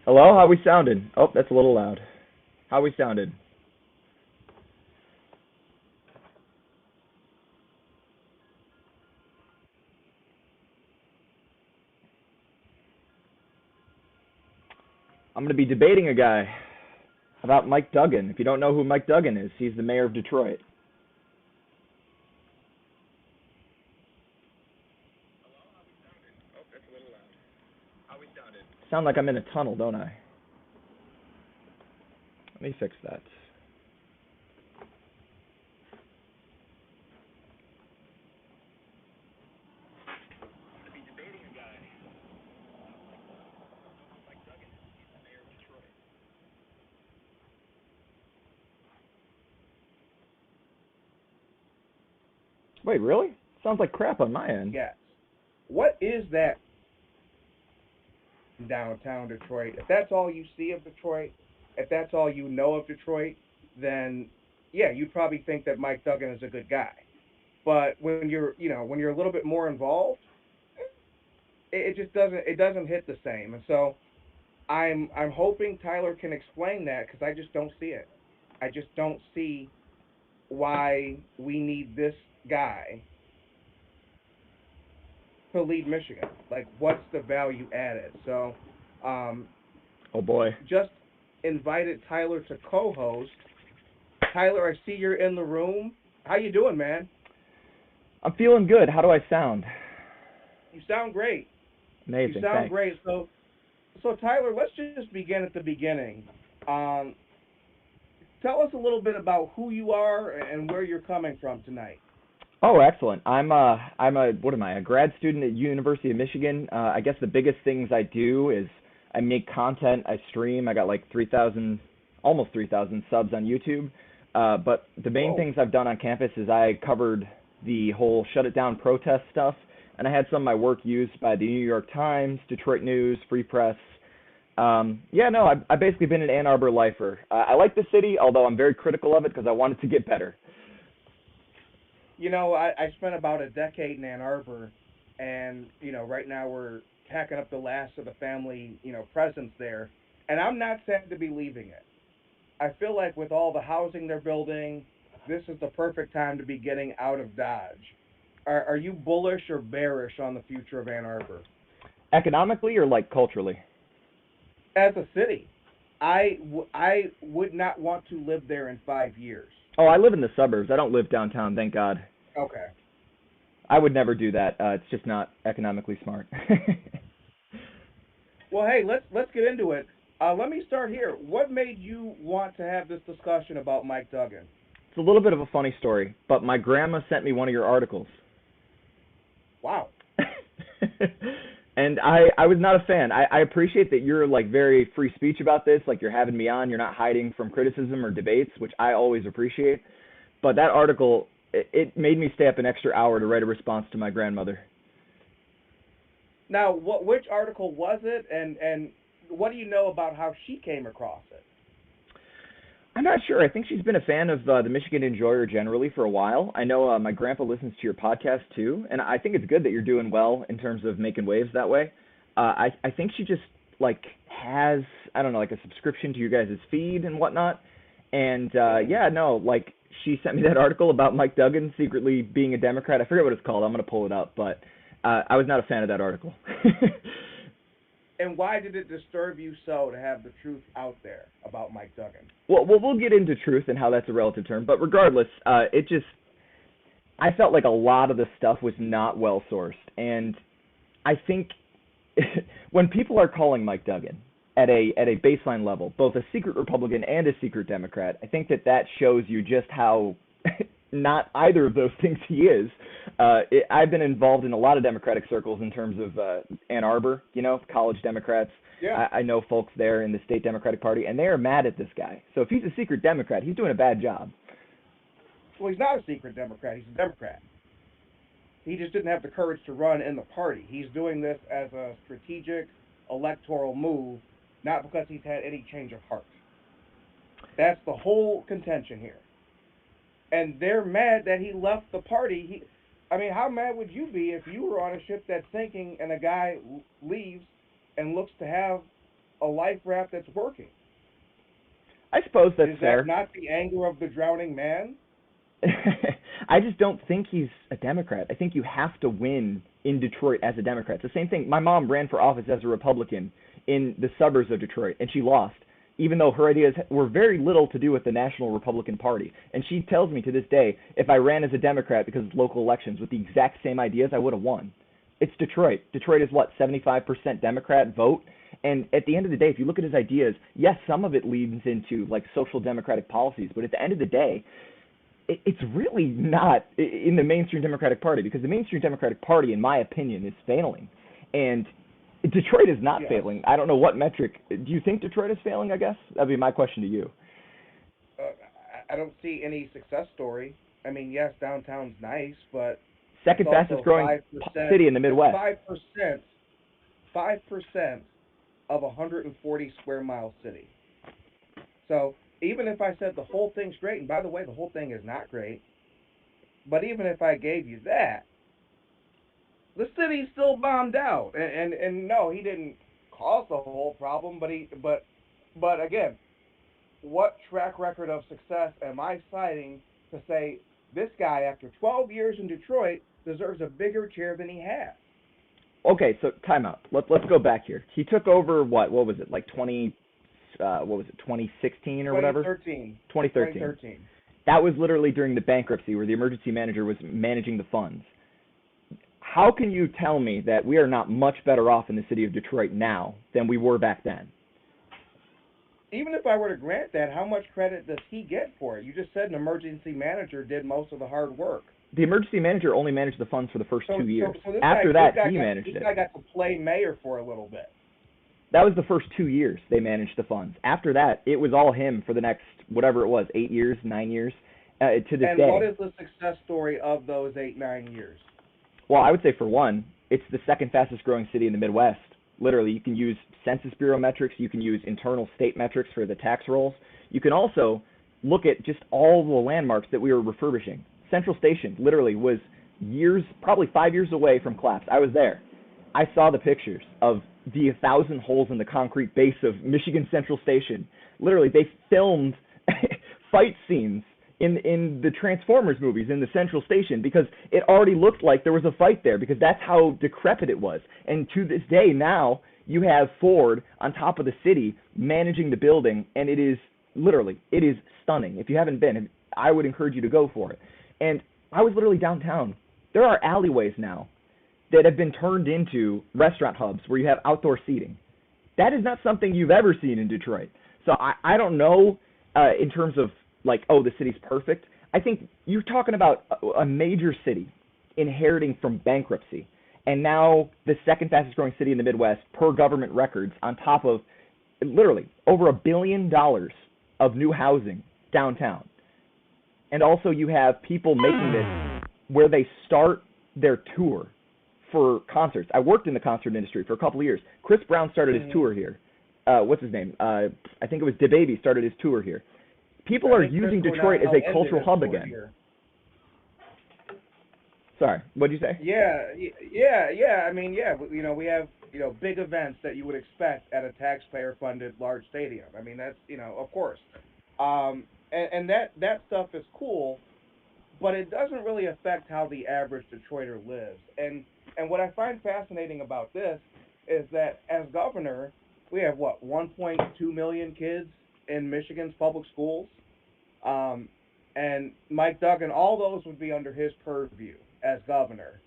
Hello, how we sounding? Oh, that's a little loud. How we sounded? I'm going to be debating a guy about Mike Duggan. If you don't know who Mike Duggan is, he's the mayor of Detroit. Sound like I'm in a tunnel, don't I? Let me fix that. Wait, really? Sounds like crap on my end. Yes. What is that downtown Detroit? If that's all you see of Detroit, if that's all you know of Detroit, then yeah, you'd probably think that Mike Duggan is a good guy. But when you're a little bit more involved, it just doesn't hit the same. And so I'm hoping Tyler can explain that because I just don't see it. I just don't see why we need this guy to lead Michigan. Like, what's the value added? So, oh boy, just invited Tyler to co-host. Tyler, I see you're in the room. How you doing, man? I'm feeling good. How do I sound? You sound great. Amazing. You sound Thanks. great. So Tyler, let's just begin at the beginning. tell us a little bit about who you are and where you're coming from tonight. Oh, excellent. I'm a what am I? A grad student at University of Michigan. I guess the biggest things I do is I make content, I stream. I got like 3,000, almost 3,000 subs on YouTube. But the main Whoa. things I've done on campus is I covered the whole shut it down protest stuff, and I had some of my work used by the New York Times, Detroit News, Free Press. Yeah, no, I've basically been an Ann Arbor lifer. I like the city, although I'm very critical of it because I want it to get better. I spent about a decade in Ann Arbor, and right now we're packing up the last of the family, presence there, and I'm not sad to be leaving it. I feel like with all the housing they're building, this is the perfect time to be getting out of Dodge. Are you bullish or bearish on the future of Ann Arbor? Economically or like culturally? As a city, I would not want to live there in 5 years. Oh, I live in the suburbs. I don't live downtown, thank God. Okay. I would never do that. It's just not economically smart. Well, hey, let's get into it. Let me start here. What made you want to have this discussion about Mike Duggan? It's a little bit of a funny story, but my grandma sent me one of your articles. Wow. And I was not a fan. I appreciate that you're like very free speech about this, like you're having me on, you're not hiding from criticism or debates, which I always appreciate. But that article, it made me stay up an extra hour to write a response to my grandmother. Now, which article was it, and what do you know about how she came across it? I'm not sure. I think she's been a fan of the Michigan Enjoyer generally for a while. I know my grandpa listens to your podcast too, and I think it's good that you're doing well in terms of making waves that way. I think she just like has, I don't know, like a subscription to your guys' feed and whatnot. And yeah, no, like she sent me that article about Mike Duggan secretly being a Democrat. I forget what it's called. I'm gonna pull it up, but I was not a fan of that article. And why did it disturb you so to have the truth out there about Mike Duggan? Well, we'll get into truth and how that's a relative term, but regardless, I felt like a lot of the stuff was not well sourced, and I think when people are calling Mike Duggan at a baseline level, both a secret Republican and a secret Democrat, I think that shows you just how not either of those things he is. I've been involved in a lot of Democratic circles in terms of Ann Arbor, college Democrats. Yeah. I know folks there in the state Democratic Party, and they are mad at this guy. So if he's a secret Democrat, he's doing a bad job. Well, he's not a secret Democrat. He's a Democrat. He just didn't have the courage to run in the party. He's doing this as a strategic electoral move, not because he's had any change of heart. That's the whole contention here. And they're mad that he left the party. How mad would you be if you were on a ship that's sinking and a guy leaves and looks to have a life raft that's working? I suppose that's fair. Is that not the anger of the drowning man? I just don't think he's a Democrat. I think you have to win in Detroit as a Democrat. It's the same thing. My mom ran for office as a Republican in the suburbs of Detroit, and she lost, even though her ideas were very little to do with the National Republican Party. And she tells me to this day, if I ran as a Democrat because of local elections with the exact same ideas, I would have won. It's Detroit. Detroit is what, 75% Democrat vote? And at the end of the day, if you look at his ideas, yes, some of it leads into like social democratic policies, but at the end of the day, it's really not in the mainstream Democratic Party, because the mainstream Democratic Party, in my opinion, is failing. And Detroit is not failing. I don't know what metric. Do you think Detroit is failing, I guess? That'd be my question to you. I don't see any success story. Yes, downtown's nice, but second fastest growing city in the Midwest. 5% of a 140 square mile city. So even if I said the whole thing's great, and by the way, the whole thing is not great, but even if I gave you that, the city's still bombed out. And no, he didn't cause the whole problem, but again, what track record of success am I citing to say this guy, after 12 years in Detroit, deserves a bigger chair than he has? Okay, so time out. Let's go back here. He took over what was it, like 2016 or whatever? 2013. That was literally during the bankruptcy where the emergency manager was managing the funds. How can you tell me that we are not much better off in the city of Detroit now than we were back then? even if I were to grant that, how much credit does he get for it? You just said an emergency manager did most of the hard work. The emergency manager only managed the funds for the first So 2 years. so this After guy that, he managed this it. guy got to play mayor for a little bit. That was the first 2 years they managed the funds. After that, it was all him for the next, whatever it was, 8 years, 9 years, to this And day. what is the success story of those 8, 9 years? Well, I would say for one, it's the second fastest growing city in the Midwest. Literally, you can use Census Bureau metrics, you can use internal state metrics for the tax rolls. You can also look at just all the landmarks that we were refurbishing. Central Station literally was years, probably 5 years away from collapse. I was there. I saw the pictures of the 1,000 holes in the concrete base of Michigan Central Station. Literally, they filmed fight scenes in the Transformers movies in the Central Station because it already looked like there was a fight there because that's how decrepit it was. And to this day now, you have Ford on top of the city managing the building, and it is literally, it is stunning. If you haven't been, I would encourage you to go for it. And I was literally downtown. There are alleyways now that have been turned into restaurant hubs where you have outdoor seating. That is not something you've ever seen in Detroit. So I don't know in terms of like, oh, the city's perfect. I think you're talking about a major city inheriting from bankruptcy, and now the second fastest growing city in the Midwest per government records, on top of literally over $1 billion of new housing downtown. And also you have people making this where they start their tour for concerts. I worked in the concert industry for a couple of years. Chris Brown started his tour here. What's his name? I think it was DaBaby started his tour here. People are using Detroit as a cultural hub again. Here. Sorry, what'd you say? Yeah. I mean, yeah, we have, big events that you would expect at a taxpayer-funded large stadium. I mean, that's, of course. And that stuff is cool, but it doesn't really affect how the average Detroiter lives. And what I find fascinating about this is that as governor, we have, 1.2 million kids in Michigan's public schools? And Mike Duggan, all those would be under his purview as governor.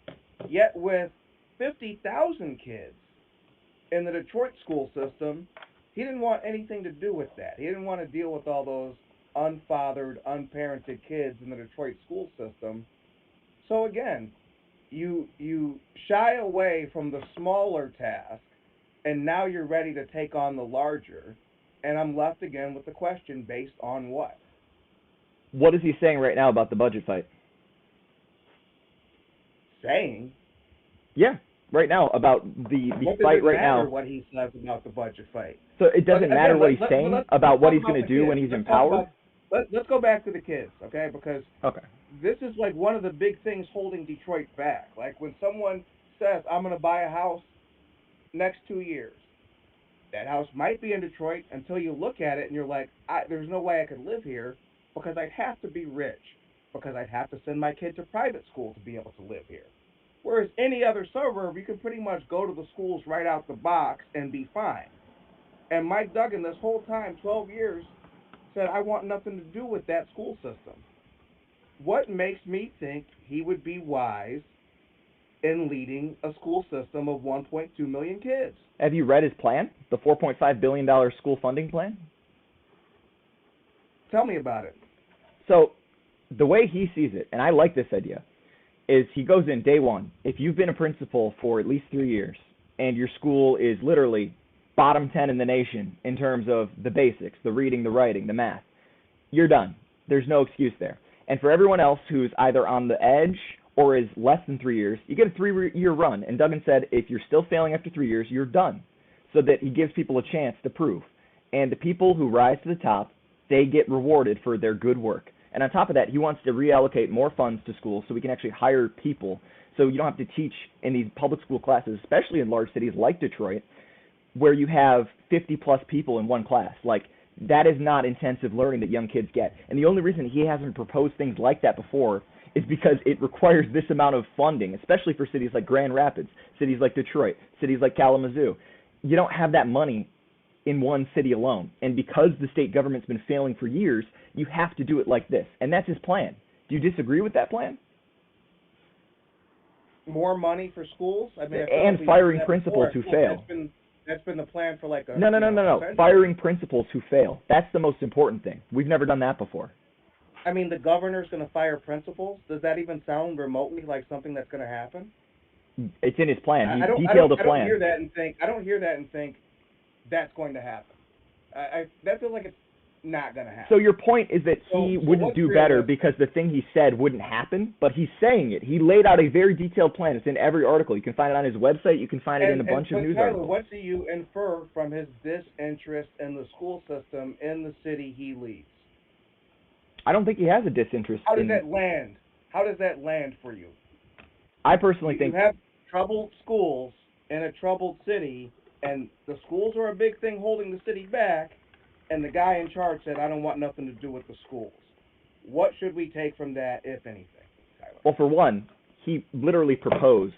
Yet with 50,000 kids in the Detroit school system, he didn't want anything to do with that. He didn't want to deal with all those unfathered, unparented kids in the Detroit school system. So again, you shy away from the smaller task, and now you're ready to take on the larger. And I'm left again with the question, based on what? What is he saying right now about the budget fight? Saying? Yeah, right now about the fight right now. What he says about the budget fight. So it doesn't matter what he's saying about what he's going to do when he's empowered? Let's go back to the kids, okay? Because this is like one of the big things holding Detroit back. Like when someone says, I'm going to buy a house next 2 years. That house might be in Detroit until you look at it and you're like, there's no way I could live here because I'd have to be rich, because I'd have to send my kid to private school to be able to live here. Whereas any other suburb, you can pretty much go to the schools right out the box and be fine. And Mike Duggan, this whole time, 12 years, said, I want nothing to do with that school system. What makes me think he would be wise in leading a school system of 1.2 million kids? Have you read his plan, the $4.5 billion school funding plan? Tell me about it. So the way he sees it, and I like this idea, is he goes in day one. If you've been a principal for at least 3 years and your school is literally bottom 10 in the nation in terms of the basics, the reading, the writing, the math, you're done. There's no excuse there. And for everyone else who's either on the edge or is less than 3 years, you get a 3-year run. And Duggan said, if you're still failing after 3 years, you're done. So that he gives people a chance to prove. And the people who rise to the top, they get rewarded for their good work. And on top of that, he wants to reallocate more funds to schools so we can actually hire people. So you don't have to teach in these public school classes, especially in large cities like Detroit, where you have 50-plus people in one class. Like, that is not intensive learning that young kids get. And the only reason he hasn't proposed things like that before is because it requires this amount of funding, especially for cities like Grand Rapids, cities like Detroit, cities like Kalamazoo. You don't have that money in one city alone. And because the state government's been failing for years, you have to do it like this. And that's his plan. Do you disagree with that plan? More money for schools? I mean, and firing principals who fail. That's been the plan for like a No. century. Firing principals who fail. That's the most important thing. We've never done that before. I mean, the governor's going to fire principals. Does that even sound remotely like something that's going to happen? It's in his plan. I, He I don't. I detailed don't. a I don't plan. hear that and think. I don't hear that and think that's going to happen. That feels like it's not going to happen. So your point is that he So wouldn't what's do better realistic? because the thing he said wouldn't happen, but he's saying it. He laid out a very detailed plan. It's in every article. You can find it on his website. You can find it in a bunch of But news Tyler, articles. what do you infer from his disinterest in the school system in the city he leads? I don't think he has a disinterest. How does that land? How does that land for you? I personally think you have troubled schools in a troubled city, and the schools are a big thing holding the city back, and the guy in charge said, I don't want nothing to do with the schools. What should we take from that, if anything, Tyler? Well, for one, he literally proposed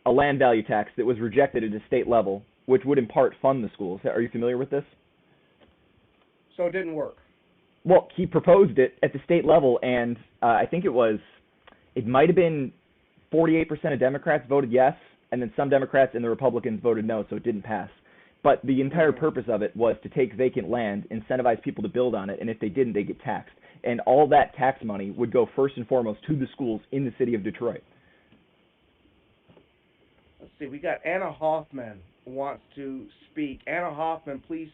a land value tax that was rejected at a state level, which would in part fund the schools. Are you familiar with this? So it didn't work. Well, he proposed it at the state level, and I think it might have been 48% of Democrats voted yes, and then some Democrats and the Republicans voted no, so it didn't pass. But the entire purpose of it was to take vacant land, incentivize people to build on it, and if they didn't, they get taxed. And all that tax money would go first and foremost to the schools in the city of Detroit. Let's see. We got Anna Hoffman wants to speak. Anna Hoffman, please.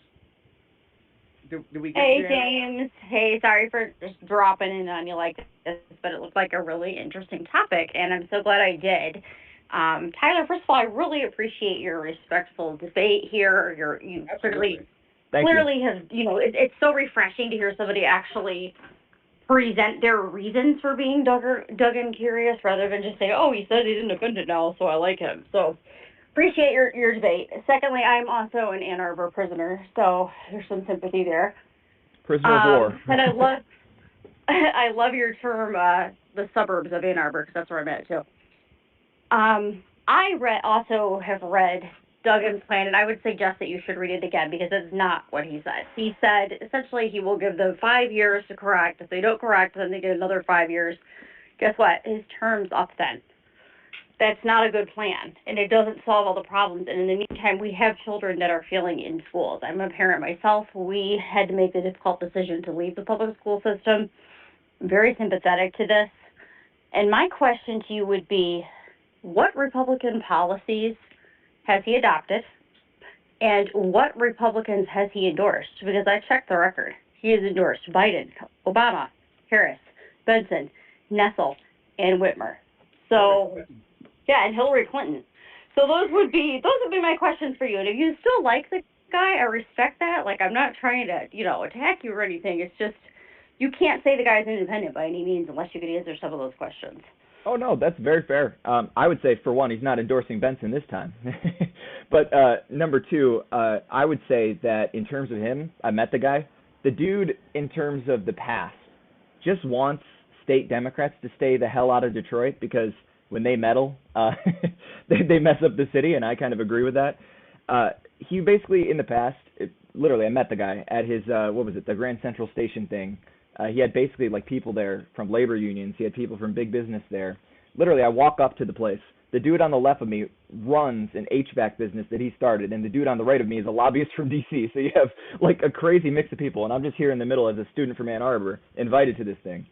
Do we get Hey, you, James. Hey, sorry for just dropping in on you like this, but it looked like a really interesting topic, and I'm so glad I did. Tyler, first of all, I really appreciate your respectful debate here. You Absolutely. clearly have, it's so refreshing to hear somebody actually present their reasons for being Duggan curious rather than just say, oh, he said he's independent now, so I like him. So appreciate your debate. Secondly, I'm also an Ann Arbor prisoner, so there's some sympathy there. Prisoner of war. And I love your term, the suburbs of Ann Arbor, because that's where I'm at too. I also have read Duggan's plan, and I would suggest that you should read it again because it's not what he said. He said essentially he will give them 5 years to correct. If they don't correct, then they get another 5 years. Guess what? His term's up then. That's not a good plan, and it doesn't solve all the problems. And in the meantime, we have children that are failing in schools. I'm a parent myself. We had to make the difficult decision to leave the public school system. I'm very sympathetic to this. And my question to you would be, what Republican policies has he adopted, and what Republicans has he endorsed? Because I checked the record. He has endorsed Biden, Obama, Harris, Benson, Nessel, and Whitmer. So, yeah, and Hillary Clinton. So those would be my questions for you. And if you still like the guy, I respect that. Like, I'm not trying to, attack you or anything. It's just you can't say the guy's independent by any means unless you could answer some of those questions. Oh, no, that's very fair. I would say, for one, he's not endorsing Benson this time. But number two, I would say that in terms of him, I met the guy. The dude, in terms of the past, just wants state Democrats to stay the hell out of Detroit because when they meddle, they mess up the city, and I kind of agree with that. He basically, in the past, literally, I met the guy at his, the Grand Central Station thing. He had basically like people there from labor unions. He had people from big business there. Literally, I walk up to the place. The dude on the left of me runs an HVAC business that he started, and the dude on the right of me is a lobbyist from D.C. So you have like a crazy mix of people, and I'm just here in the middle as a student from Ann Arbor, invited to this thing.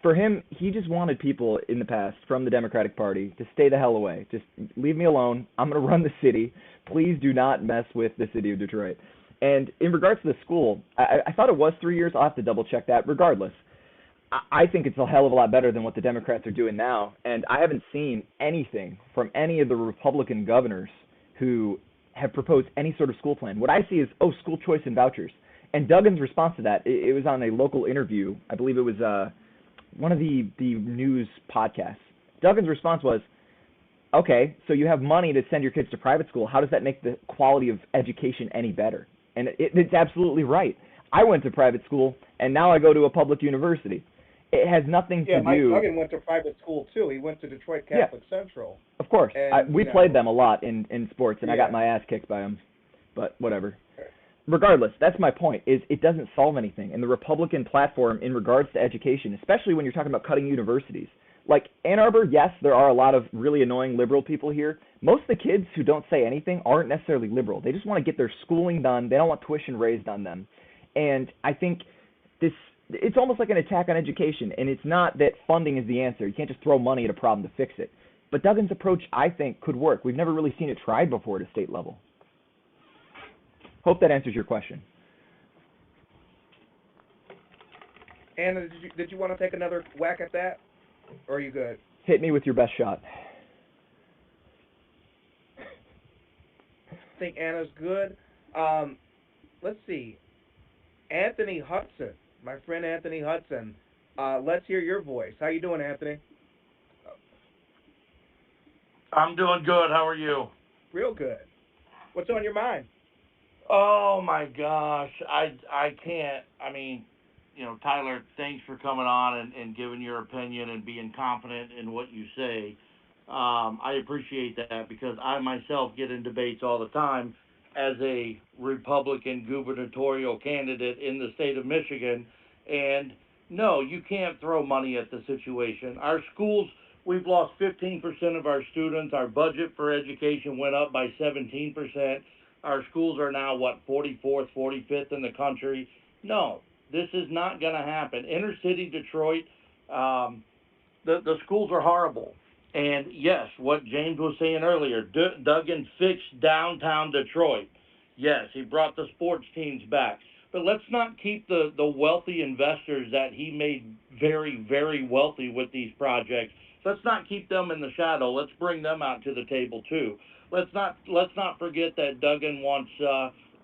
For him, he just wanted people in the past from the Democratic Party to stay the hell away. Just leave me alone. I'm going to run the city. Please do not mess with the city of Detroit. And in regards to the school, I thought it was 3 years. I'll have to double check that. Regardless, I think it's a hell of a lot better than what the Democrats are doing now. And I haven't seen anything from any of the Republican governors who have proposed any sort of school plan. What I see is, school choice and vouchers. And Duggan's response to that, it was on a local interview. I believe it was one of the news podcasts. Duggan's response was, okay, so you have money to send your kids to private school. How does that make the quality of education any better? And it's absolutely right. I went to private school, and now I go to a public university. It has nothing to do... Yeah, Mike Duggan went to private school, too. He went to Detroit Catholic Central. Of course. And, we played them a lot in sports, and I got my ass kicked by them. But whatever. Regardless, that's my point, is it doesn't solve anything. And the Republican platform in regards to education, especially when you're talking about cutting universities, Like Ann Arbor, yes, there are a lot of really annoying liberal people here. Most of the kids who don't say anything aren't necessarily liberal. They just want to get their schooling done. They don't want tuition raised on them. And I think it's almost like an attack on education, and it's not that funding is the answer. You can't just throw money at a problem to fix it. But Duggan's approach, I think, could work. We've never really seen it tried before at a state level. Hope that answers your question. Anna, did you want to take another whack at that, or are you good? Hit me with your best shot. I think Anna's good. Let's see. Anthony Hudson, my friend Anthony Hudson. Let's hear your voice. How you doing, Anthony? I'm doing good. How are you? Real good. What's on your mind? Oh my gosh, I can't. I mean, Tyler, thanks for coming on and giving your opinion and being confident in what you say. I appreciate that because I myself get in debates all the time as a Republican gubernatorial candidate in the state of Michigan. And no, you can't throw money at the situation. Our schools, we've lost 15% of our students. Our budget for education went up by 17%. Our schools are now, 44th, 45th in the country. No, this is not going to happen. Inner city Detroit, the schools are horrible. And yes, what James was saying earlier, Duggan fixed downtown Detroit. Yes, he brought the sports teams back. But let's not keep the wealthy investors that he made very, very wealthy with these projects. Let's not keep them in the shadow. Let's bring them out to the table too. Let's not forget that Duggan wants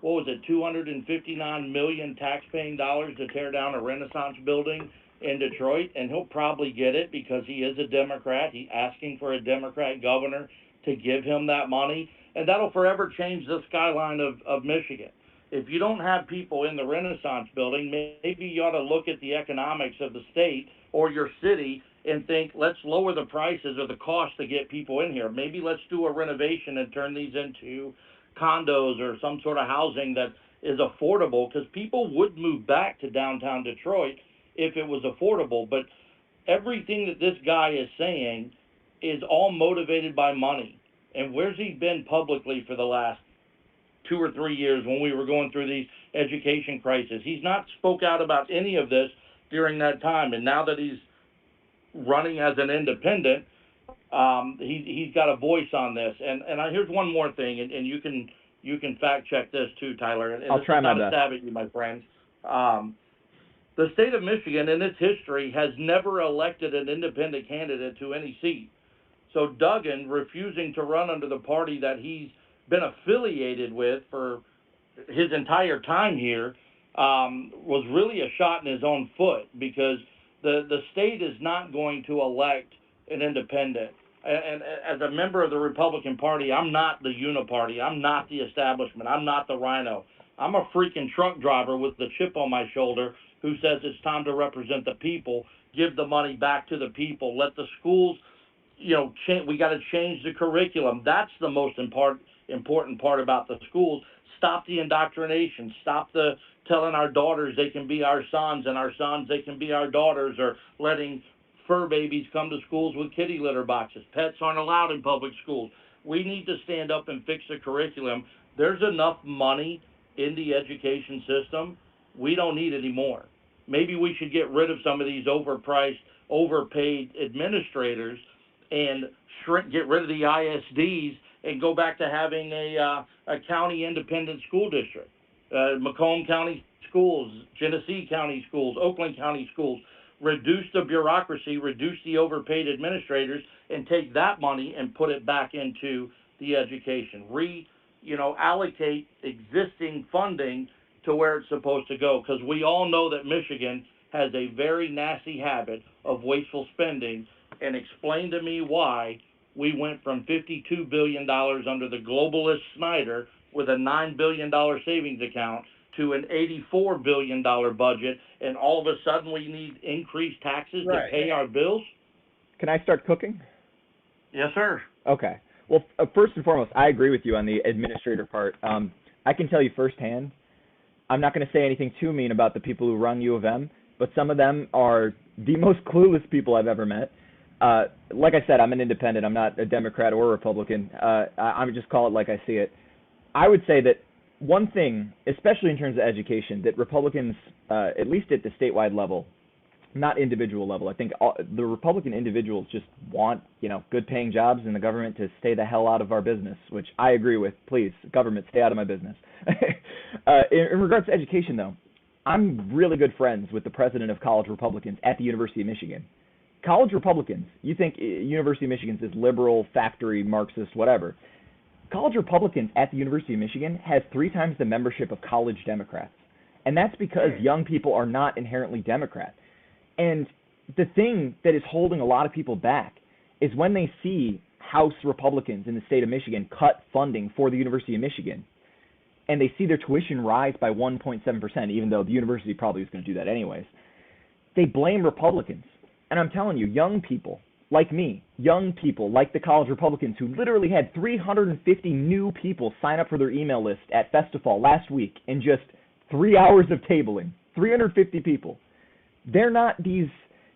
$259 million taxpaying dollars to tear down a Renaissance building in Detroit, and he'll probably get it because he is a Democrat. He's asking for a Democrat governor to give him that money, and that'll forever change the skyline of Michigan. If you don't have people in the Renaissance building, maybe you ought to look at the economics of the state or your city and think, let's lower the prices or the cost to get people in here. Maybe let's do a renovation and turn these into condos or some sort of housing that is affordable, because people would move back to downtown Detroit if it was affordable. But everything that this guy is saying is all motivated by money. And where's he been publicly for the last 2 or 3 years when we were going through these education crises? He's not spoke out about any of this during that time. And now that he's running as an independent, he's got a voice on this. And here's one more thing, and you can fact check this too, Tyler. And I'll try my best. Not a stab at you, my friends. The state of Michigan, in its history, has never elected an independent candidate to any seat. So Duggan refusing to run under the party that he's been affiliated with for his entire time here was really a shot in his own foot, because the state is not going to elect an independent. And as a member of the Republican Party, I'm not the uniparty. I'm not the establishment. I'm not the rhino. I'm a freaking truck driver with the chip on my shoulder who says it's time to represent the people, give the money back to the people, let the schools, we got to change the curriculum. That's the most important part about the schools. Stop the indoctrination. Stop the telling our daughters they can be our sons and our sons they can be our daughters, or letting fur babies come to schools with kitty litter boxes. Pets aren't allowed in public schools. We need to stand up and fix the curriculum. There's enough money in the education system. We don't need any more. Maybe we should get rid of some of these overpriced, overpaid administrators and get rid of the ISDs and go back to having a county independent school district. Macomb County Schools, Genesee County Schools, Oakland County Schools. Reduce the bureaucracy, reduce the overpaid administrators, and take that money and put it back into the education. Allocate existing funding to where it's supposed to go, because we all know that Michigan has a very nasty habit of wasteful spending. And explain to me why we went from $52 billion under the globalist Snyder with a $9 billion savings account to an $84 billion budget, and all of a sudden we need increased taxes to pay our bills? Can I start cooking? Yes, sir. Okay. Well, first and foremost, I agree with you on the administrator part. I can tell you firsthand, I'm not going to say anything too mean about the people who run U of M, but some of them are the most clueless people I've ever met. Like I said, I'm an independent. I'm not a Democrat or a Republican. I would just call it like I see it. I would say that one thing, especially in terms of education, that Republicans, at least at the statewide level, not individual level, I think the Republican individuals just want, good paying jobs in the government to stay the hell out of our business, which I agree with. Please, government, stay out of my business. In regards to education, though, I'm really good friends with the president of college Republicans at the University of Michigan. College Republicans, you think University of Michigan is liberal, factory, Marxist, whatever. College Republicans at the University of Michigan has 3 times the membership of college Democrats. And that's because young people are not inherently Democrat. And the thing that is holding a lot of people back is when they see House Republicans in the state of Michigan cut funding for the University of Michigan, and they see their tuition rise by 1.7%, even though the university probably was going to do that anyways, they blame Republicans. And I'm telling you, young people like me, young people like the college Republicans who literally had 350 new people sign up for their email list at Festifall last week in just 3 hours of tabling, 350 people. They're not these,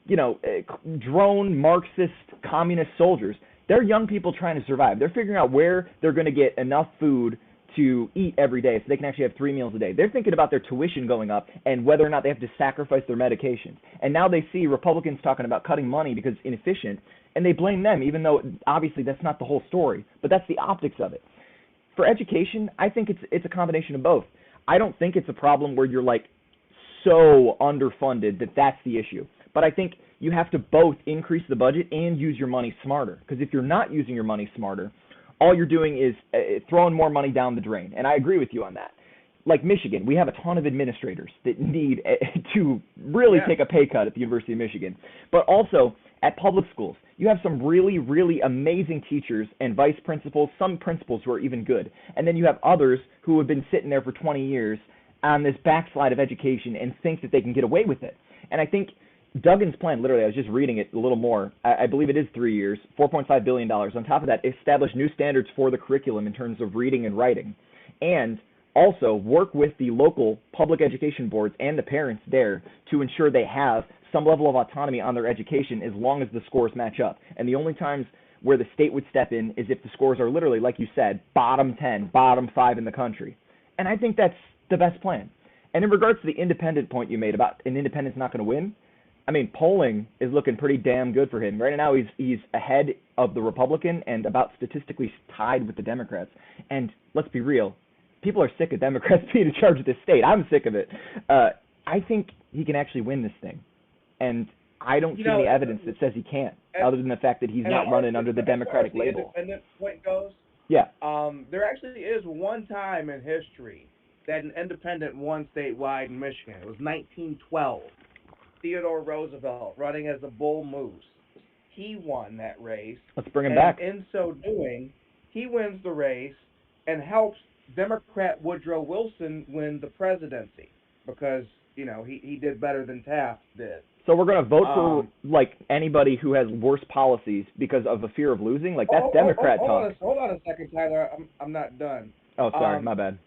drone Marxist communist soldiers. They're young people trying to survive. They're figuring out where they're going to get enough food to eat every day so they can actually have 3 meals a day. They're thinking about their tuition going up and whether or not they have to sacrifice their medications. And now they see Republicans talking about cutting money because it's inefficient, and they blame them, even though obviously that's not the whole story. But that's the optics of it. For education, I think it's a combination of both. I don't think it's a problem where you're so underfunded that that's the issue. But I think you have to both increase the budget and use your money smarter. Because if you're not using your money smarter, all you're doing is throwing more money down the drain. And I agree with you on that. Like Michigan, we have a ton of administrators that need to really take a pay cut at the University of Michigan. But also at public schools, you have some really, really amazing teachers and vice principals, some principals who are even good. And then you have others who have been sitting there for 20 years on this backslide of education and think that they can get away with it. And I think Duggan's plan, literally, I was just reading it a little more. I believe it is 3 years, $4.5 billion. On top of that, establish new standards for the curriculum in terms of reading and writing. And also work with the local public education boards and the parents there to ensure they have some level of autonomy on their education as long as the scores match up. And the only times where the state would step in is if the scores are literally, like you said, bottom 10, bottom 5 in the country. And I think that's the best plan. And in regards to the independent point you made about an independent's not going to win, I mean, polling is looking pretty damn good for him. Right now he's ahead of the Republican and about statistically tied with the Democrats. And let's be real, people are sick of Democrats being in charge of this state. I'm sick of it. I think he can actually win this thing. And I don't see any evidence that says he can't, other than the fact that he's not running under the Democratic label. As the independent point goes, there actually is one time in history that an independent won statewide in Michigan. It was 1912. Theodore Roosevelt running as a bull moose. He won that race. Let's bring him back. In so doing, he wins the race and helps Democrat Woodrow Wilson win the presidency because, he did better than Taft did. So we're going to vote for, anybody who has worse policies because of a fear of losing? That's Democrat talk. Hold on a second, Tyler. I'm not done. Oh, sorry. My bad.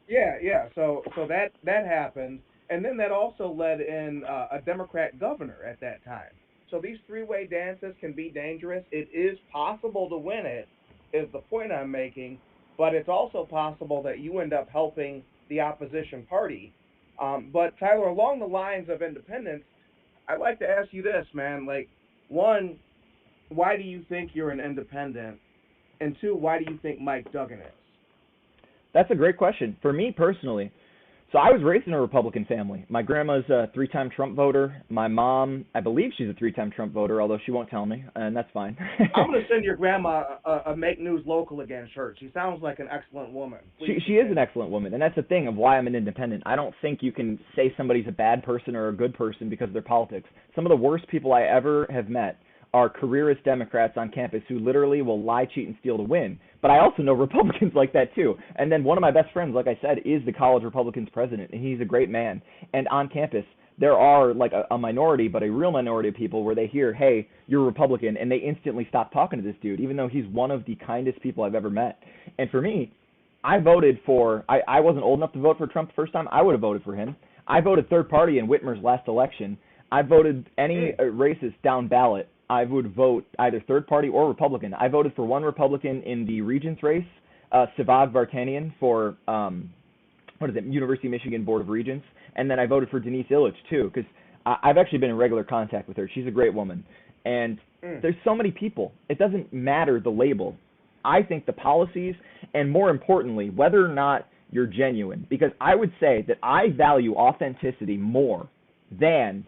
Yeah. So that happened. And then that also led in a Democrat governor at that time. So these three-way dances can be dangerous. It is possible to win it, is the point I'm making, but it's also possible that you end up helping the opposition party. But, Tyler, along the lines of independence, I'd like to ask you this, man. One, why do you think you're an independent? And two, why do you think Mike Duggan is? That's a great question. For me personally, so I was raised in a Republican family. My grandma's a 3-time Trump voter. My mom, I believe she's a 3-time Trump voter, although she won't tell me, and that's fine. I'm going to send your grandma a Make News Local Again shirt. She sounds like an excellent woman. She is an excellent woman, and that's the thing of why I'm an independent. I don't think you can say somebody's a bad person or a good person because of their politics. Some of the worst people I ever have met are careerist Democrats on campus who literally will lie, cheat, and steal to win. But I also know Republicans like that too. And then one of my best friends, like I said, is the college Republicans president, and he's a great man. And on campus, there are a minority, but a real minority of people where they hear, hey, you're a Republican, and they instantly stop talking to this dude, even though he's one of the kindest people I've ever met. And for me, I voted for, I wasn't old enough to vote for Trump the first time. I would have voted for him. I voted third party in Whitmer's last election. I voted any races down ballot I would vote either third party or Republican. I voted for one Republican in the Regents race, Savag Vartanian for University of Michigan Board of Regents, and then I voted for Denise Illich too, because I've actually been in regular contact with her. She's a great woman, and there's so many people. It doesn't matter the label. I think the policies, and more importantly, whether or not you're genuine, because I would say that I value authenticity more than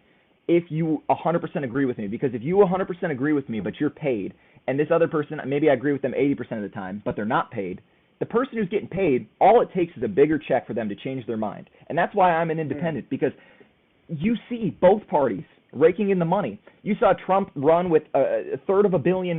if you 100% agree with me, because if you 100% agree with me, but you're paid, and this other person, maybe I agree with them 80% of the time, but they're not paid, the person who's getting paid, all it takes is a bigger check for them to change their mind. And that's why I'm an independent, because you see both parties raking in the money. You saw Trump run with $350 million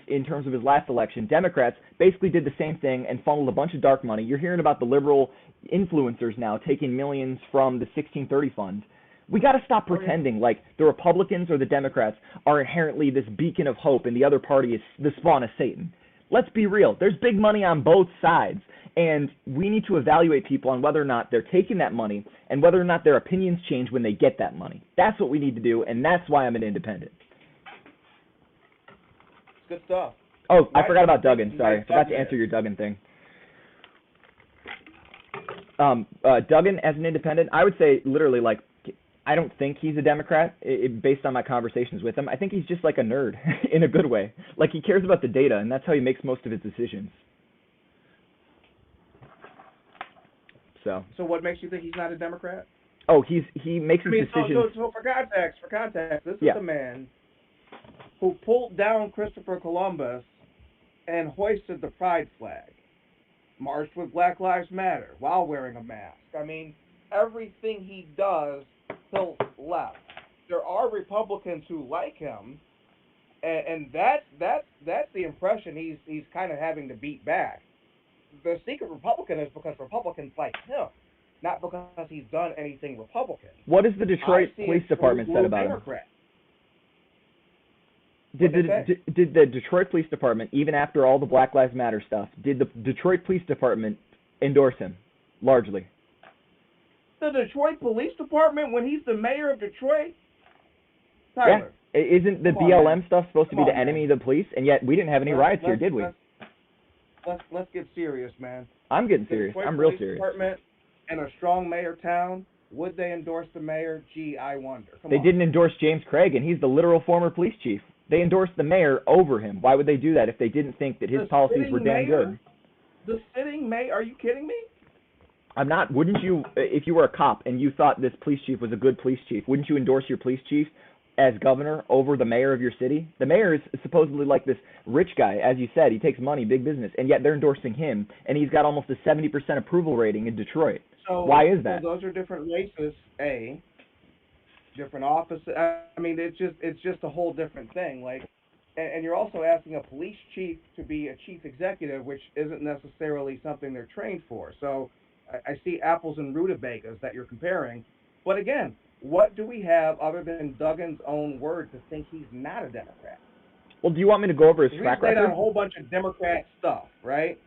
in terms of his last election. Democrats basically did the same thing and funneled a bunch of dark money. You're hearing about the liberal influencers now taking millions from the 1630 fund. We got to stop pretending like the Republicans or the Democrats are inherently this beacon of hope and the other party is the spawn of Satan. Let's be real. There's big money on both sides, and we need to evaluate people on whether or not they're taking that money and whether or not their opinions change when they get that money. That's what we need to do, and that's why I'm an independent. Good stuff. Oh, I forgot about Duggan. Sorry. I forgot to answer your Duggan thing. Duggan, as an independent, I would say literally, like, I don't think he's a Democrat based on my conversations with him. I think he's just like a nerd in a good way. Like, he cares about the data, and that's how he makes most of his decisions. So what makes you think he's not a Democrat? Oh, he makes his decisions. So for context, this is the man who pulled down Christopher Columbus and hoisted the pride flag, marched with Black Lives Matter while wearing a mask. I mean, everything he does tilts left. There are Republicans who like him, and that's the impression he's kind of having to beat back. The secret Republican is because Republicans like him, not because he's done anything Republican. What has the Detroit Police Department said about him? Did the Detroit Police Department, even after all the Black Lives Matter stuff, did the Detroit Police Department endorse him largely? The Detroit Police Department, when he's the mayor of Detroit? Tyler. Yeah. Isn't the BLM stuff supposed to be the enemy of the police? And yet we didn't have any riots here, did we? Let's get serious, man. I'm getting serious. I'm real serious. The Detroit Police Department and a strong mayor town, would they endorse the mayor? Gee, I wonder. They didn't endorse James Craig, and he's the literal former police chief. They endorsed the mayor over him. Why would they do that if they didn't think that his policies were damn good? The sitting mayor? Are you kidding me? I'm not. Wouldn't you, if you were a cop and you thought this police chief was a good police chief, wouldn't you endorse your police chief as governor over the mayor of your city? The mayor is supposedly like this rich guy, as you said. He takes money, big business, and yet they're endorsing him, and he's got almost a 70% approval rating in Detroit. So, why is that? So those are different races, different offices. I mean, it's just a whole different thing. Like, and you're also asking a police chief to be a chief executive, which isn't necessarily something they're trained for. So I see apples and rutabagas that you're comparing. But again, what do we have other than Duggan's own word to think he's not a Democrat? Well, do you want me to go over his track record? We've laid out a whole bunch of Democrat stuff, right?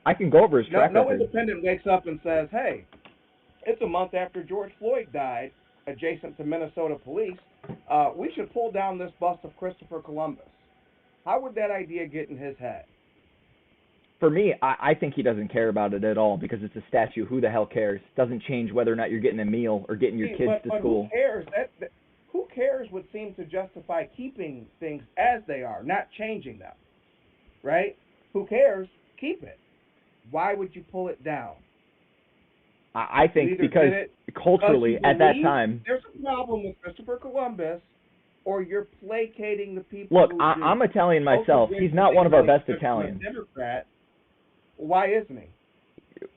I can go over his track record. No independent wakes up and says, hey, it's a month after George Floyd died, adjacent to Minnesota police. We should pull down this bust of Christopher Columbus. How would that idea get in his head? For me, I think he doesn't care about it at all because it's a statue. Who the hell cares? Doesn't change whether or not you're getting a meal or getting your kids to school. Who cares? Who cares would seem to justify keeping things as they are, not changing them, right? Who cares? Keep it. Why would you pull it down? I think because culturally at that time... There's a problem with Christopher Columbus, or you're placating the people. Look, I'm Italian myself. He's not one of our best Italians. Democrat. Why isn't he?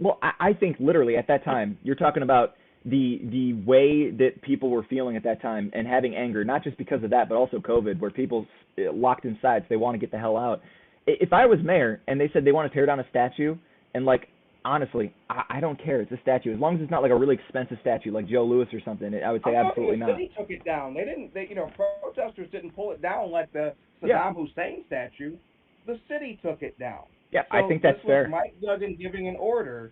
Well, I think literally at that time, you're talking about the way that people were feeling at that time and having anger, not just because of that, but also COVID, where people locked inside, so they want to get the hell out. If I was mayor and they said they want to tear down a statue, and like, honestly, I don't care. It's a statue. As long as it's not like a really expensive statue like Joe Louis or something, I would say absolutely not. The city took it down. Protesters didn't pull it down like the Saddam Hussein statue. The city took it down. Yeah, so I think that's fair. Mike Duggan giving an order,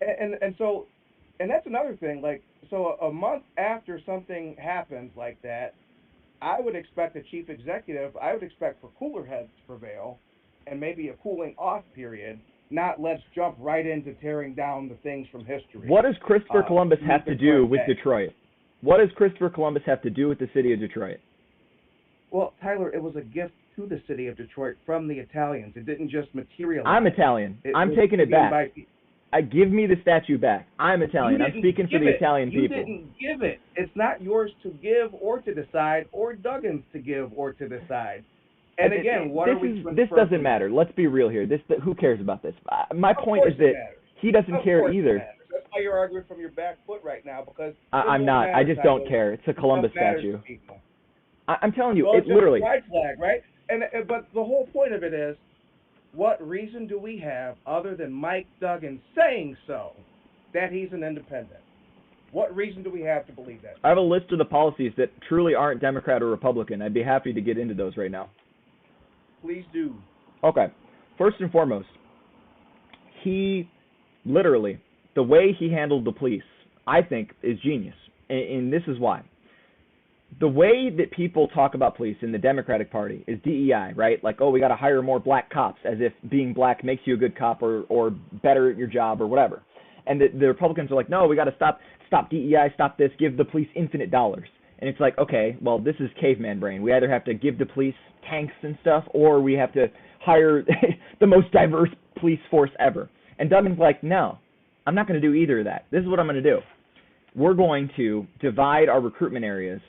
and that's another thing. Like, so a month after something happens like that, I would expect the chief executive, I would expect for cooler heads to prevail and maybe a cooling off period, not let's jump right into tearing down the things from history. What does Christopher Columbus have to do with Day. Detroit? What does Christopher Columbus have to do with the city of Detroit? Well, Tyler, it was a gift to the city of Detroit from the Italians. It didn't just materialize. I'm Italian. I'm taking it back. Give me the statue back. I'm Italian. I'm speaking for the Italian people. You didn't give it. It's not yours to give or to decide, or Duggan's to give or to decide. And again, this doesn't matter. Let's be real here. Who cares about this? My point is that he doesn't care either. That's why you're arguing from your back foot right now, because I'm not. I just don't care. It's a Columbus statue. I'm telling you, it literally. It's a pride flag, right? But the whole point of it is, what reason do we have other than Mike Duggan saying so that he's an independent? What reason do we have to believe that? I have a list of the policies that truly aren't Democrat or Republican. I'd be happy to get into those right now. Please do. Okay. First and foremost, he literally, the way he handled the police, I think, is genius. And this is why. The way that people talk about police in the Democratic Party is DEI, right? Like, oh, we got to hire more black cops, as if being black makes you a good cop or better at your job or whatever. And the Republicans are like, no, we got to stop DEI, stop this, give the police infinite dollars. And it's like, okay, well, this is caveman brain. We either have to give the police tanks and stuff, or we have to hire the most diverse police force ever. And Duggan's like, no, I'm not going to do either of that. This is what I'm going to do. We're going to divide our recruitment areas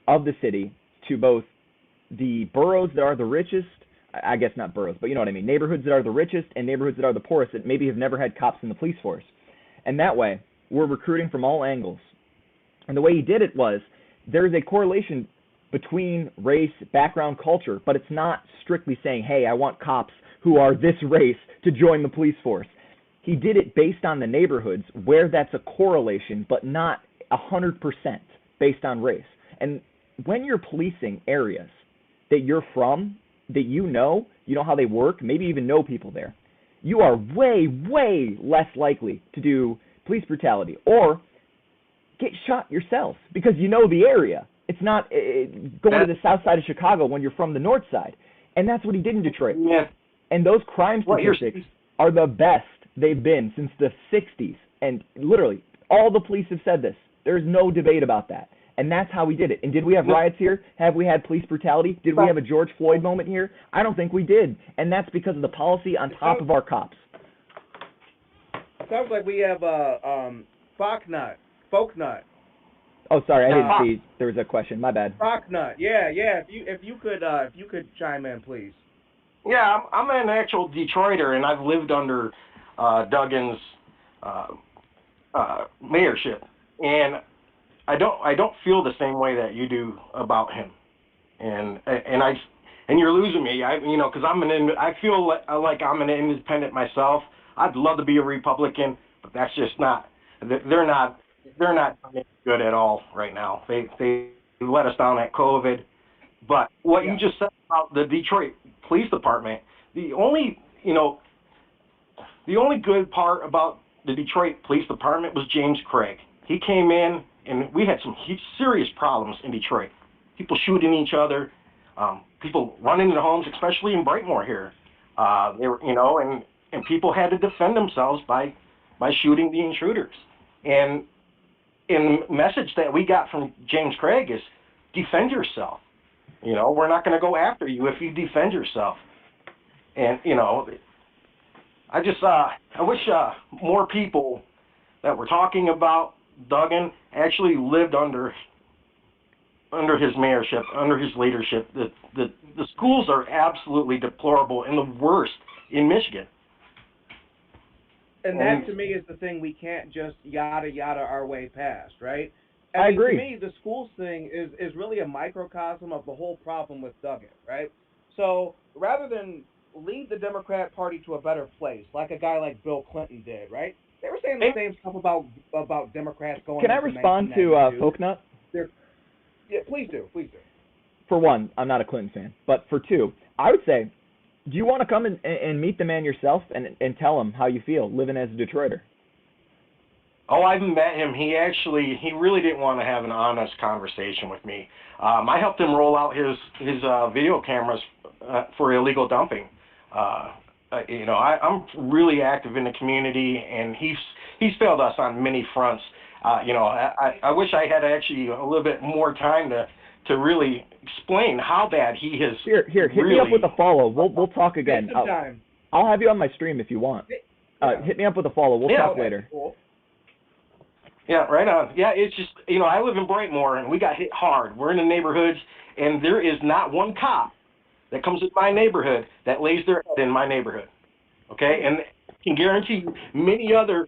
of the city to both the boroughs that are the richest, I guess not boroughs, but you know what I mean, neighborhoods that are the richest and neighborhoods that are the poorest that maybe have never had cops in the police force. And that way, we're recruiting from all angles. And the way he did it was, there's a correlation between race, background, culture, but it's not strictly saying, hey, I want cops who are this race to join the police force. He did it based on the neighborhoods where that's a correlation, but not 100% based on race. And when you're policing areas that you're from, that you know how they work, maybe even know people there, you are way, way less likely to do police brutality or get shot yourself because you know the area. It's not going to the south side of Chicago when you're from the north side. And that's what he did in Detroit. Yeah. And those crime statistics are the best they've been since the 60s. And literally, all the police have said this. There's no debate about that. And that's how we did it. And did we have riots here? Have we had police brutality? Did we have a George Floyd moment here? I don't think we did. And that's because of the policy on top of our cops. Sounds like we have folk nut. Oh, sorry, I didn't see there was a question. My bad. Folk nut. Yeah. If you could chime in, please. Yeah, I'm an actual Detroiter, and I've lived under Duggan's mayorship, and I don't feel the same way that you do about him, and you're losing me. Because I feel like I'm an independent myself. I'd love to be a Republican, but that's just not. They're not good at all right now. They let us down at COVID. But what you just said about the Detroit Police Department, the only good part about the Detroit Police Department was James Craig. He came in, and we had some serious problems in Detroit. People shooting each other, people running into homes, especially in Brightmoor here. They were, and people had to defend themselves by shooting the intruders. And the message that we got from James Craig is defend yourself. We're not going to go after you if you defend yourself. And, I wish more people that were talking about Duggan actually lived under his mayorship, under his leadership. The schools are absolutely deplorable and the worst in Michigan. And that, to me, is the thing we can't just yada our way past, right? I agree. To me, the schools thing is really a microcosm of the whole problem with Duggan, right? So rather than lead the Democrat Party to a better place, like a guy like Bill Clinton did, right? They were saying the same stuff about Democrats going. Can I respond to Folknut? Yeah, please do. For one, I'm not a Clinton fan, but for two, I would say, do you want to come and meet the man yourself and tell him how you feel living as a Detroiter? Oh, I've met him. He really didn't want to have an honest conversation with me. I helped him roll out his video cameras for illegal dumping. I'm really active in the community, and he's failed us on many fronts. I wish I had actually a little bit more time to really explain how bad he has. Here, hit me up with a follow. We'll talk again. Time. I'll have you on my stream if you want. Hit me up with a follow. We'll talk later. Cool. Yeah, right on. Yeah, it's just, I live in Brightmoor, and we got hit hard. We're in the neighborhoods, and there is not one cop that comes in my neighborhood that lays their head in my neighborhood. Okay? And I can guarantee you many other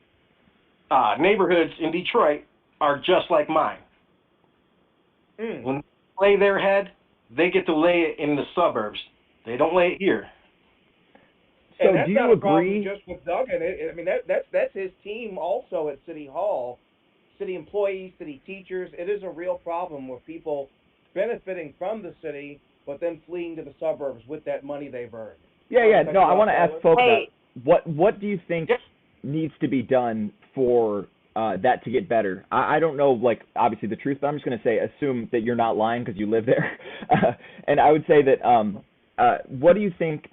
neighborhoods in Detroit are just like mine. When they lay their head, they get to lay it in the suburbs. They don't lay it here. So and that's do not you a problem agree? just with Duggan. I mean, that's his team also at City Hall. City employees, city teachers. It is a real problem with people benefiting from the city, but then fleeing to the suburbs with that money they've earned. Yeah. No, I want to ask folks Hey. what do you think needs to be done for that to get better? I don't know, like, obviously the truth, but I'm just going to say, assume that you're not lying because you live there. And I would say that what do you think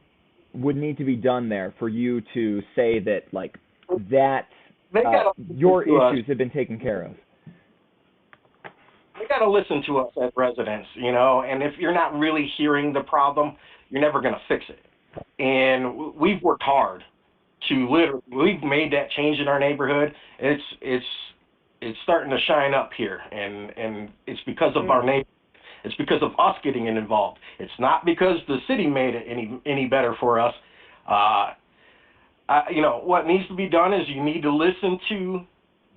would need to be done there for you to say that, like, that your issues have been taken care of? They got to listen to us as residents, and if you're not really hearing the problem, you're never going to fix it. And we've worked hard we've made that change in our neighborhood. It's starting to shine up here, and it's because of our neighbors. It's because of us getting involved. It's not because the city made it any better for us. What needs to be done is you need to listen to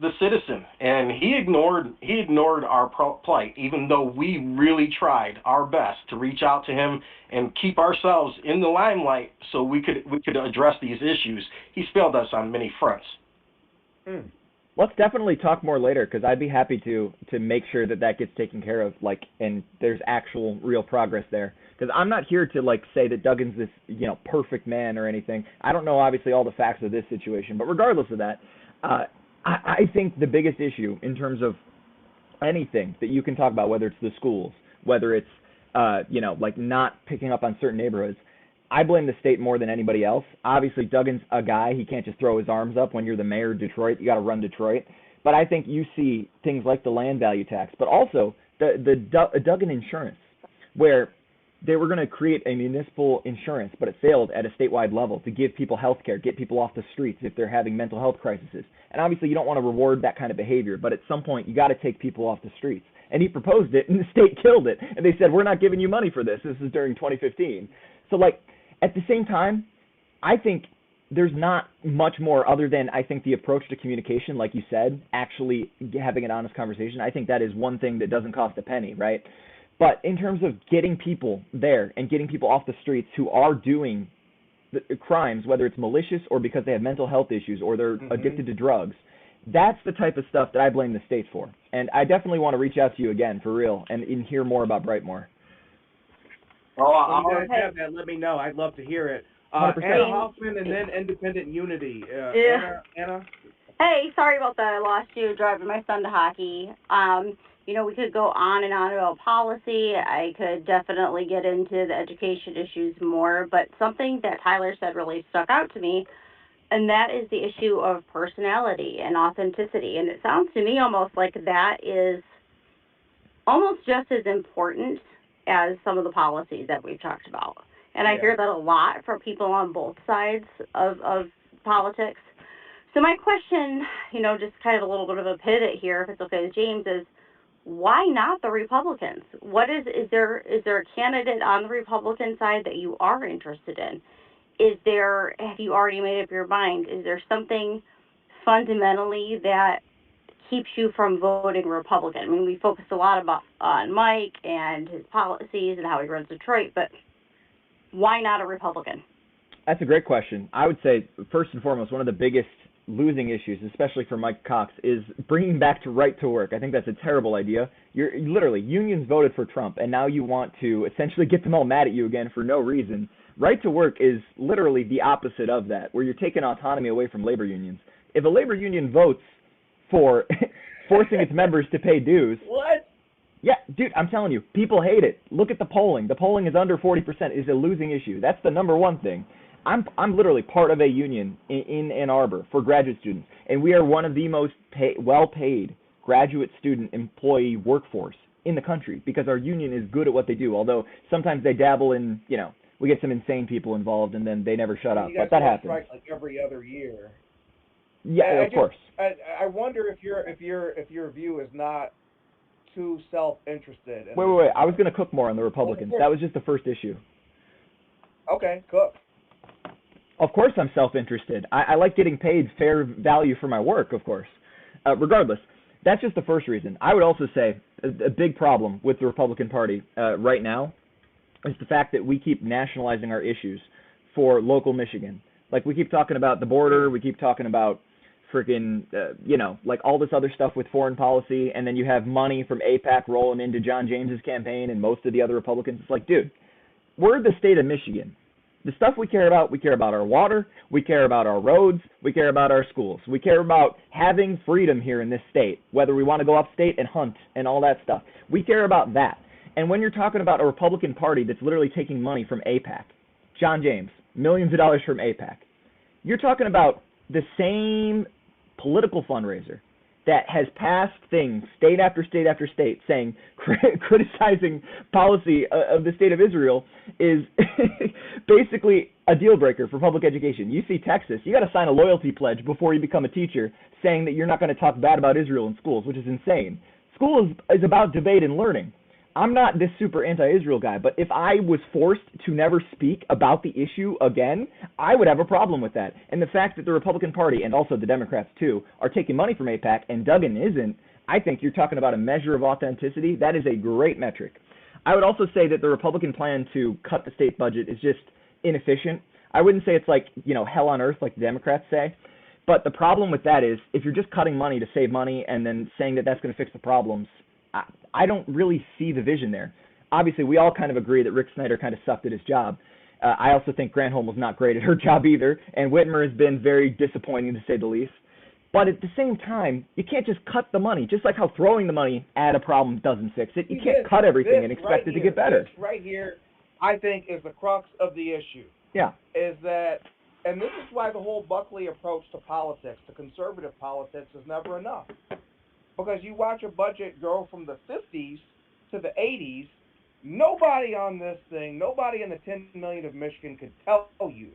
the citizen, and he ignored our plight, even though we really tried our best to reach out to him and keep ourselves in the limelight so we could address these issues. He's failed us on many fronts. Let's definitely talk more later, because I'd be happy to make sure that gets taken care of, like, and there's actual real progress there. Because I'm not here to, like, say that Duggan's this, perfect man or anything. I don't know, obviously, all the facts of this situation, but regardless of that, I think the biggest issue in terms of anything that you can talk about, whether it's the schools, whether it's, like, not picking up on certain neighborhoods, I blame the state more than anybody else. Obviously, Duggan's a guy. He can't just throw his arms up when you're the mayor of Detroit. You got to run Detroit. But I think you see things like the land value tax, but also the Duggan insurance, where they were going to create a municipal insurance, but it failed at a statewide level to give people health care, get people off the streets if they're having mental health crises. And obviously, you don't want to reward that kind of behavior, but at some point, you got to take people off the streets. And he proposed it, and the state killed it. And they said, we're not giving you money for this. This is during 2015. So, like, at the same time, I think there's not much more other than, I think, the approach to communication, like you said, actually having an honest conversation. I think that is one thing that doesn't cost a penny, right? But in terms of getting people there and getting people off the streets who are doing the crimes, whether it's malicious or because they have mental health issues or they're addicted to drugs, that's the type of stuff that I blame the state for. And I definitely want to reach out to you again, for real, and hear more about Brightmoor. When you guys have that, let me know. I'd love to hear it. 100%. Anna Hoffman and then Independent Unity. Anna? Hey, sorry about that. I lost you driving my son to hockey. We could go on and on about policy. I could definitely get into the education issues more, but something that Tyler said really stuck out to me, and that is the issue of personality and authenticity. And it sounds to me almost like that is almost just as important as some of the policies that we've talked about. And I hear that a lot from people on both sides of politics. So my question, just kind of a little bit of a pivot here, if it's okay with James, is why not the Republicans? Is there a candidate on the Republican side that you are interested in? Have you already made up your mind? Is there something fundamentally that keeps you from voting Republican? I mean, we focused a lot on Mike and his policies and how he runs Detroit, but why not a Republican? That's a great question. I would say, first and foremost, one of the biggest losing issues, especially for Mike Cox, is bringing back to right to work. I think that's a terrible idea. You're literally, unions voted for Trump, and now you want to essentially get them all mad at you again for no reason. Right to work is literally the opposite of that, where you're taking autonomy away from labor unions. If a labor union votes for forcing its members to pay dues. What? Yeah, dude, I'm telling you, people hate it. Look at the polling. The polling is under 40%. It's a losing issue. That's the number one thing. I'm literally part of a union in Ann Arbor for graduate students, and we are one of the most well-paid graduate student employee workforce in the country because our union is good at what they do, although sometimes they dabble in, we get some insane people involved and then they never shut up, but that happens. Strike like every other year. Yeah, of course. I wonder if your view is not too self-interested. Wait. I was going to cook more on the Republicans. That was just the first issue. Okay, cook. Of course I'm self-interested. I like getting paid fair value for my work, of course. Regardless, that's just the first reason. I would also say a big problem with the Republican Party right now is the fact that we keep nationalizing our issues for local Michigan. Like, we keep talking about the border, we keep talking about freaking, like all this other stuff with foreign policy, and then you have money from AIPAC rolling into John James's campaign and most of the other Republicans. It's like, dude, we're the state of Michigan. The stuff we care about our water, we care about our roads, we care about our schools. We care about having freedom here in this state, whether we want to go upstate and hunt and all that stuff. We care about that. And when you're talking about a Republican Party that's literally taking money from AIPAC, John James, millions of dollars from AIPAC, you're talking about the same political fundraiser that has passed things, state after state after state, saying, criticizing policy of the state of Israel is basically a deal breaker for public education. You see Texas, you got to sign a loyalty pledge before you become a teacher saying that you're not going to talk bad about Israel in schools, which is insane. School is about debate and learning. I'm not this super anti-Israel guy, but if I was forced to never speak about the issue again, I would have a problem with that. And the fact that the Republican Party, and also the Democrats too, are taking money from AIPAC and Duggan isn't, I think you're talking about a measure of authenticity. That is a great metric. I would also say that the Republican plan to cut the state budget is just inefficient. I wouldn't say it's like, hell on earth like the Democrats say. But the problem with that is if you're just cutting money to save money and then saying that that's going to fix the problems, I don't really see the vision there. Obviously, we all kind of agree that Rick Snyder kind of sucked at his job. I also think Granholm was not great at her job either, and Whitmer has been very disappointing to say the least. But at the same time, you can't just cut the money, just like how throwing the money at a problem doesn't fix it. You can't cut everything and expect it to get better. This right here, I think, is the crux of the issue. Yeah. Is that, and this is why the whole Buckley approach to politics, to conservative politics, is never enough. Because you watch a budget go from the 50s to the 80s, nobody on this thing, nobody in the 10 million of Michigan could tell you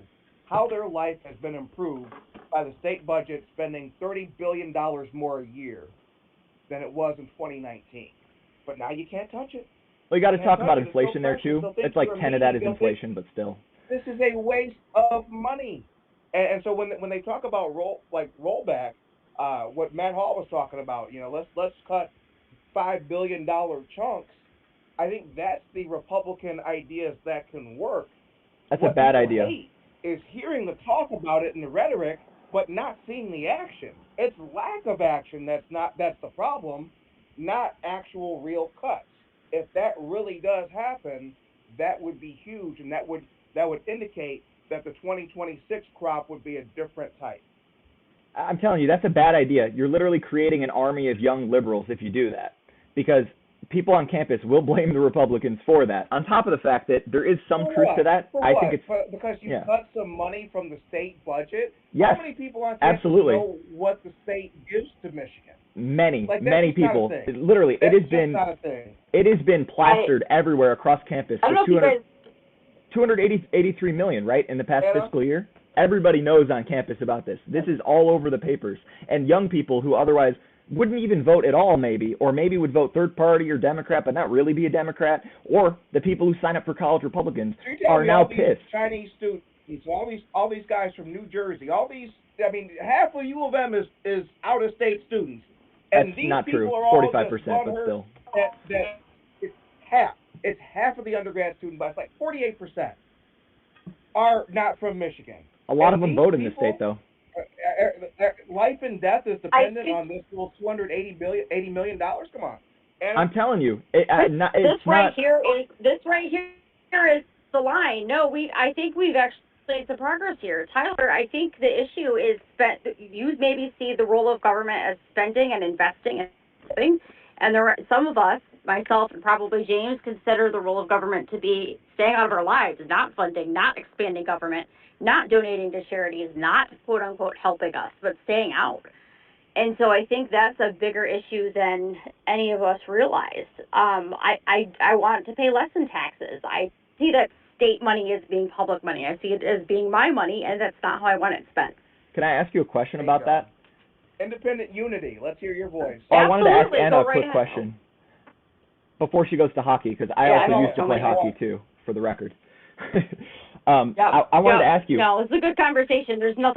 how their life has been improved by the state budget spending $30 billion more a year than it was in 2019. But now you can't touch it. Well, you got to talk about inflation there too. It's like 10 of that is inflation, but still. This is a waste of money. And so when they talk about rollback, what Matt Hall was talking about, let's cut $5 billion chunks. I think that's the Republican ideas that can work. That's a bad idea. Hate is hearing the talk about it in the rhetoric, but not seeing the action. It's lack of action that's the problem, not actual real cuts. If that really does happen, that would be huge, and that would indicate that the 2026 crop would be a different type. I'm telling you, that's a bad idea. You're literally creating an army of young liberals if you do that, because people on campus will blame the Republicans for that. On top of the fact that there is some truth to that, I think it's because you cut some money from the state budget. Yes, how many people on campus know what the state gives to Michigan? Many people. Literally, it has been plastered everywhere across campus. I don't know if you guys. 283 million, right, in the past fiscal year. Everybody knows on campus about this. This is all over the papers. And young people who otherwise wouldn't even vote at all maybe, or maybe would vote third party or Democrat but not really be a Democrat, or the people who sign up for college Republicans are now pissed. Chinese students, all these guys from New Jersey, half of U of M is out-of-state students. And that's these not true, are all 45%, but still. That it's half. It's half of the undergrad student bus, like 48% are not from Michigan. A lot of them vote in the state, though. Life and death is dependent on this little $280 million. Come on. And I'm telling you, this right here is the line. No, I think we've actually It's a progress here. Tyler, I think the issue is you maybe see the role of government as spending and investing and helping, and there are some of us, myself and probably James, consider the role of government to be staying out of our lives, not funding, not expanding government, not donating to charities, not quote unquote helping us, but staying out. And so I think that's a bigger issue than any of us realize. I want to pay less in taxes. I see that state money as being public money. I see it as being my money, and that's not how I want it spent. Can I ask you a question about that? Independent unity. Let's hear your voice. Oh, I wanted to ask Absolutely. Anna Go a right quick ahead. question before she goes to hockey, because I also used to play hockey too, for the record. I wanted to ask you. No, it's a good conversation. There's no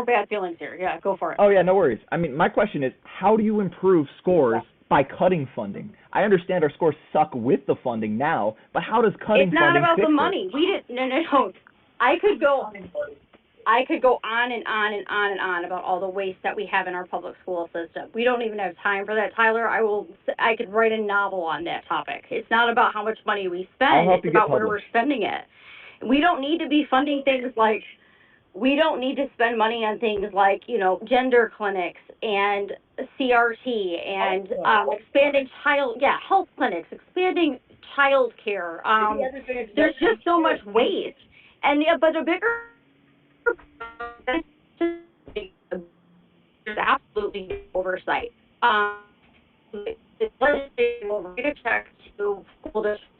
bad feelings here. Yeah, go for it. Oh yeah, no worries. I mean, my question is, how do you improve scores by cutting funding? I understand our scores suck with the funding now, but how does cutting It's not funding about fix the money. it? We didn't. No. I could go on and on and on and on about all the waste that we have in our public school system. We don't even have time for that, Tyler. I could write a novel on that topic. It's not about how much money we spend. It's about where we're spending it. We don't need to be funding things like, we don't need to spend money on things like, gender clinics and CRT and expanding health clinics, expanding child care. There's just so much waste. And but a bigger there's absolutely no oversight. The legislature will write a check to school districts,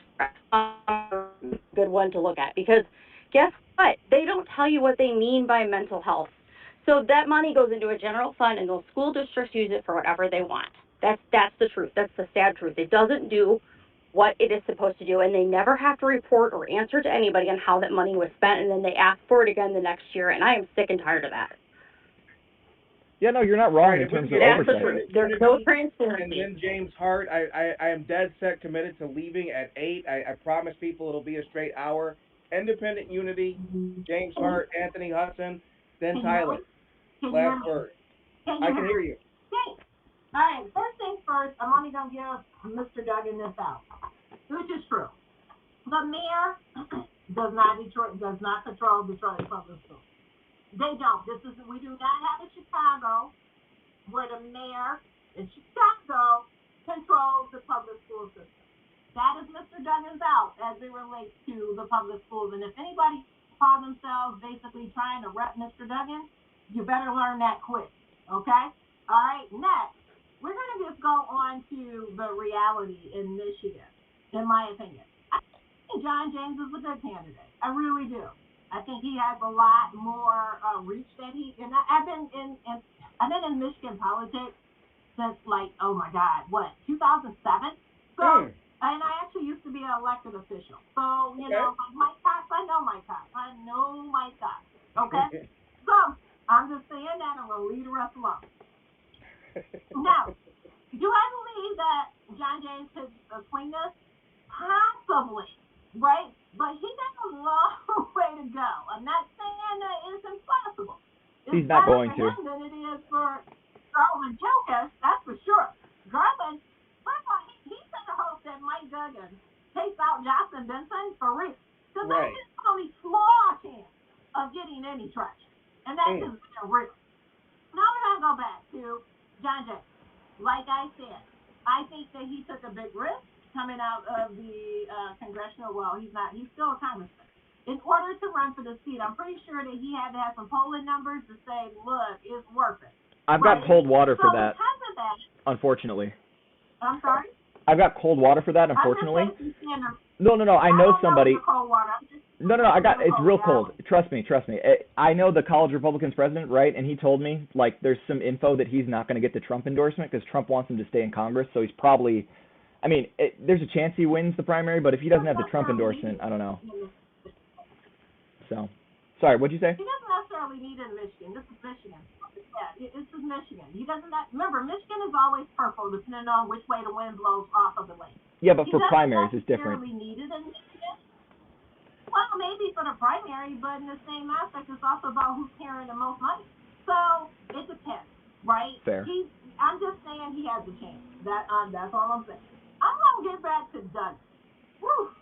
good one to look at, because guess what? They don't tell you what they mean by mental health. So that money goes into a general fund, and those school districts use it for whatever they want. That's the truth. That's the sad truth. It doesn't do what it is supposed to do, and they never have to report or answer to anybody on how that money was spent, and then they ask for it again the next year, and I am sick and tired of that. Yeah, no, you're not wrong in terms of oversight. There's no transparency. And then James Hart, I am dead set committed to leaving at 8. I promise people it'll be a straight hour. Independent unity, James Hart, Anthony Hudson, then Tyler. Last word. I can hear you. All right, first things first, I'm only going to give Mr. Duggan this out, which is true. The mayor does not control Detroit Public Schools. They don't. We do not have in Chicago where the mayor in Chicago controls the public school system. That is Mr. Duggan's out as it relates to the public schools. And if anybody calls themselves basically trying to rep Mr. Duggan, you better learn that quick. Okay? All right, next. We're going to just go on to the reality in Michigan, in my opinion. I think John James is a good candidate. I really do. I think he has a lot more reach that I've been in Michigan politics since 2007. So, and I actually used to be an elected official. So, Mike Cox, I know Mike Cox. Okay? So, I'm just saying that I'm going to leave the rest alone. Now, do I believe that John James could swing this? Possibly, right? But he got a long way to go. I'm not saying that it's impossible. He's not going to. It's better for him than it is for Garland Jokas, that's for sure. Garland, first of all, he said to hope that Mike Duggan takes out Johnson Benson for real. Because that's his only small chance of getting any traction. And that's just real. Now we're going to go back to John James. Like I said, I think that he took a big risk coming out of the congressional, he's still a congressman. In order to run for the seat, I'm pretty sure that he had to have some polling numbers to say, look, it's worth it. I've got cold water for that, because of that, unfortunately. I'm sorry? I've got cold water for that, unfortunately. No, I know somebody. No, it's real cold. Trust me. I know the college Republicans president, right? And he told me, there's some info that he's not going to get the Trump endorsement because Trump wants him to stay in Congress. So he's probably, there's a chance he wins the primary, but if he doesn't have the Trump endorsement, I don't know. So, sorry, what'd you say? He doesn't necessarily need it in Michigan. This is Michigan. Yeah, this is Michigan. He doesn't. Remember, Michigan is always purple, depending on which way the wind blows off of the lake. Yeah, but for primaries, it's different. He doesn't necessarily need it in Michigan. Well, maybe for the primary, but in the same aspect, it's also about who's carrying the most money. So it depends, right? Fair. I'm just saying he has a chance. That's all I'm saying. I'm gonna get back to Duggan. Whew.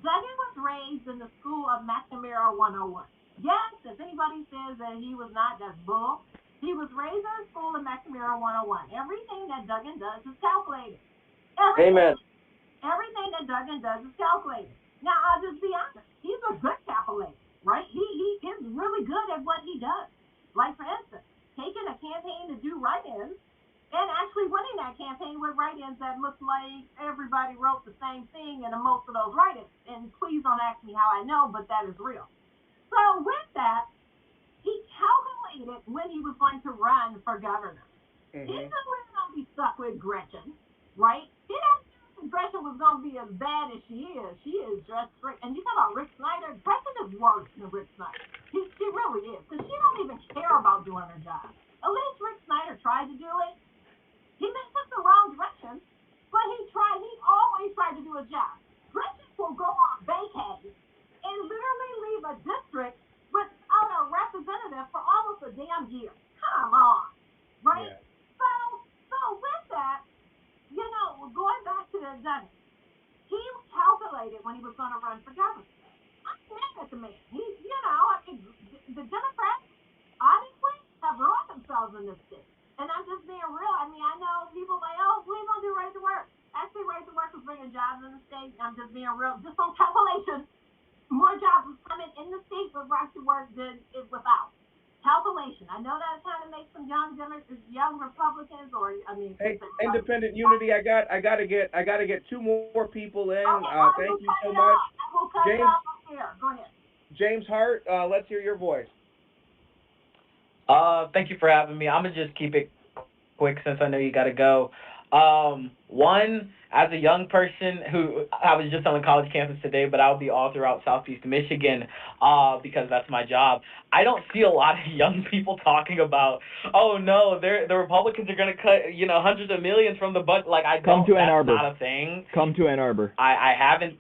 Duggan was raised in the school of McNamara 101. Yes, if anybody says that he was not, that's bull. He was raised in a school in McNamara 101. Everything that Duggan does is calculated. Everything, Amen. everything that Duggan does is calculated. Now, I'll just be honest. He's a good calculator, right? He is really good at what he does. Like, for instance, taking a campaign to do write-ins and actually winning that campaign with write-ins that looked like everybody wrote the same thing in most of those write-ins. And please don't ask me how I know, but that is real. So with that, he calculated when he was going to run for governor. He knew he was going to be stuck with Gretchen, right? He didn't think Gretchen was going to be as bad as she is. She is just great. And you talk about Rick Snyder. Gretchen is worse than Rick Snyder. She really is. Because she don't even care about doing her job. At least Rick Snyder tried to do it. He took the wrong direction, but he always tried to do his job. Gretchen will go on vacation and literally leave a district without a representative for almost a damn year. Come on, right? Yeah. So with that, going back to the Duggan, he calculated when he was going to run for governor. I'm mad at the man. The Democrats, honestly, have ruined themselves in this state. And I'm just being real. I mean, I know people like, oh, we're going to do right to work. Actually, right to work is bringing jobs in the state. I'm just being real. Just on calculation, more jobs is coming in the state with right to work than is without. Calculation. I know that kind of makes some young Republicans, Hey, Independent Unity. I gotta get two more people in. Okay, Thank you so much, we'll cut it James. off here. Go ahead. James Hart. Let's hear your voice. Thank you for having me. I'm gonna just keep it quick since I know you gotta go. One, as a young person who I was just on the college campus today, but I'll be all throughout Southeast Michigan, because that's my job. I don't see a lot of young people talking about, oh no, the Republicans are gonna cut, hundreds of millions from the budget. Like Come to Ann Arbor. That's not a thing. Come to Ann Arbor. I haven't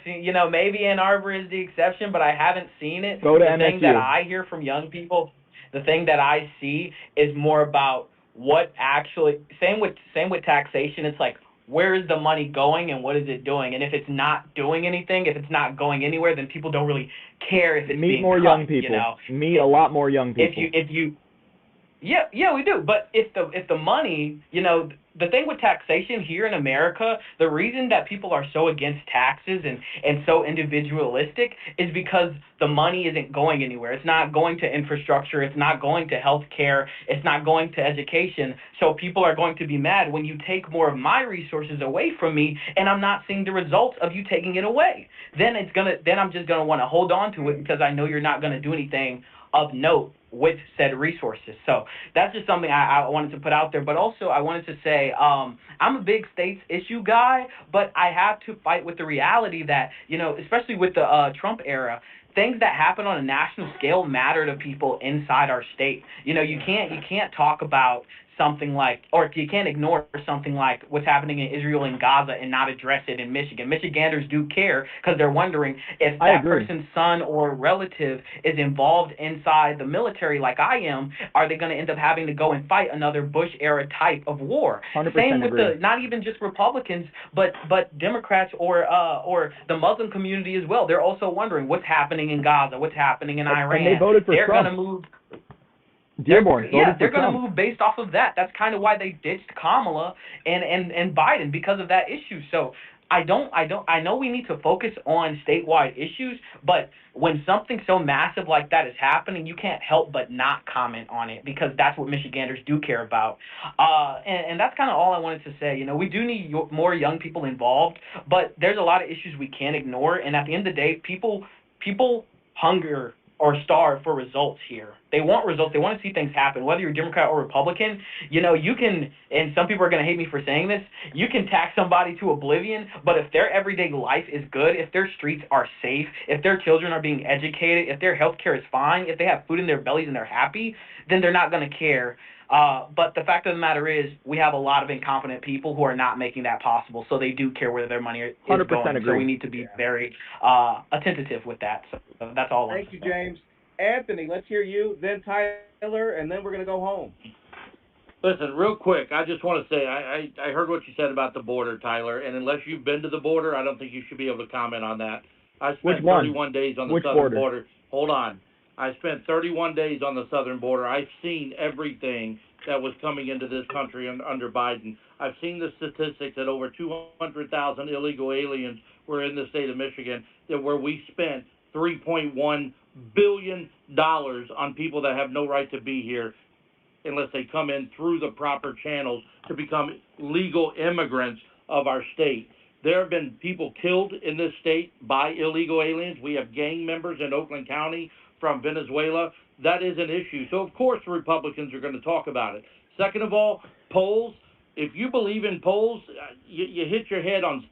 seen, maybe Ann Arbor is the exception, but I haven't seen it. Go to The MSU. thing that I hear from young people, the thing that I see is more about what actually, same with taxation. It's like, where is the money going and what is it doing? And if it's not doing anything, if it's not going anywhere, then people don't really care if it's being more cut, young people. Meet a lot more young people. Yeah, we do. But if the money, the thing with taxation here in America, the reason that people are so against taxes and so individualistic is because the money isn't going anywhere. It's not going to infrastructure. It's not going to health care. It's not going to education. So people are going to be mad when you take more of my resources away from me and I'm not seeing the results of you taking it away. Then I'm just going to want to hold on to it because I know you're not going to do anything of note with said resources. So that's just something I wanted to put out there. But also I wanted to say I'm a big states issue guy, but I have to fight with the reality that, especially with the Trump era, things that happen on a national scale matter to people inside our state. You can't talk about something like, or you can't ignore something like what's happening in Israel and Gaza and not address it in Michigan. Michiganders do care because they're wondering if that person's son or relative is involved inside the military like I am, are they going to end up having to go and fight another Bush-era type of war? Same with not even just Republicans, but Democrats or the Muslim community as well. They're also wondering what's happening in Gaza, what's happening in Iran. And they voted for Trump. They're going to move. They're going to move based off of that. That's kind of why they ditched Kamala and Biden, because of that issue. So I know we need to focus on statewide issues, but when something so massive like that is happening, you can't help but not comment on it because that's what Michiganders do care about. And that's kind of all I wanted to say. We do need more young people involved, but there's a lot of issues we can't ignore. And at the end of the day, people hunger or starve for results here. They want results. They want to see things happen. Whether you're Democrat or Republican, you can, and some people are going to hate me for saying this, you can tax somebody to oblivion, but if their everyday life is good, if their streets are safe, if their children are being educated, if their health care is fine, if they have food in their bellies and they're happy, then they're not going to care. But the fact of the matter is, we have a lot of incompetent people who are not making that possible, so they do care where their money is going. Agree. So we need to be very attentive with that. So that's all. Thank you, James. Anthony, let's hear you, then Tyler, and then we're going to go home. Listen, real quick, I just want to say I heard what you said about the border, Tyler, and unless you've been to the border, I don't think you should be able to comment on that. I spent 31 days on the southern border. Hold on. I spent 31 days on the southern border. I've seen everything that was coming into this country under Biden. I've seen the statistics that over 200,000 illegal aliens were in the state of Michigan, where we spent $3.1 billion on people that have no right to be here unless they come in through the proper channels to become legal immigrants of our state. There have been people killed in this state by illegal aliens. We have gang members in Oakland County from Venezuela. That is an issue. So, of course, the Republicans are going to talk about it. Second of all, polls. If you believe in polls, you hit your head on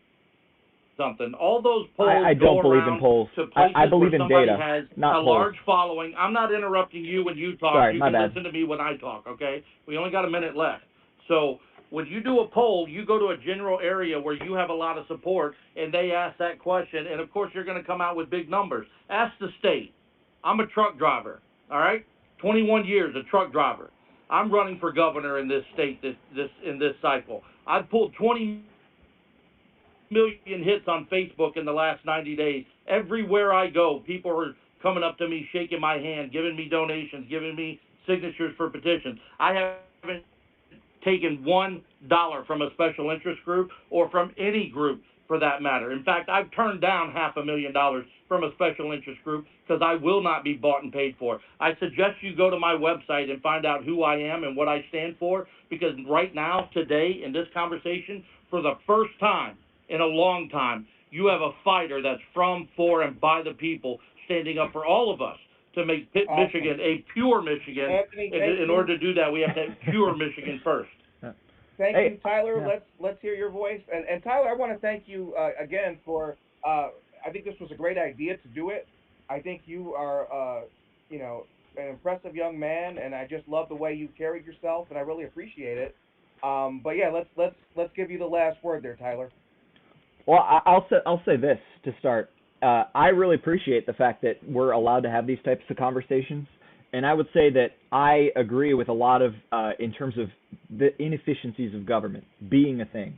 something. All those polls I don't believe in polls. I believe in data, has not a polls. large following. I'm not interrupting you when you talk. Sorry, you my can bad. listen to me when I talk, okay? We only got a minute left. So when you do a poll, you go to a general area where you have a lot of support, and they ask that question, and, of course, you're going to come out with big numbers. Ask the state. I'm a truck driver, all right? 21 years a truck driver. I'm running for governor in this state in this cycle. I've pulled 20 million hits on Facebook in the last 90 days. Everywhere I go, people are coming up to me, shaking my hand, giving me donations, giving me signatures for petitions. I haven't taken $1 from a special interest group or from any group for that matter. In fact, I've turned down $500,000 from a special interest group because I will not be bought and paid for. I suggest you go to my website and find out who I am and what I stand for, because right now, today, in this conversation, for the first time in a long time, you have a fighter that's from, for, and by the people standing up for all of us to make Michigan a pure Michigan. Anthony, in order to do that, we have to have pure Michigan first. Thank you, Tyler. Yeah. Let's hear your voice. And Tyler, I want to thank you again for. I think this was a great idea to do it. I think you are, an impressive young man, and I just love the way you carried yourself, and I really appreciate it. But yeah, let's give you the last word there, Tyler. Well, I'll say this to start. I really appreciate the fact that we're allowed to have these types of conversations. And I would say that I agree with a lot of, in terms of the inefficiencies of government being a thing.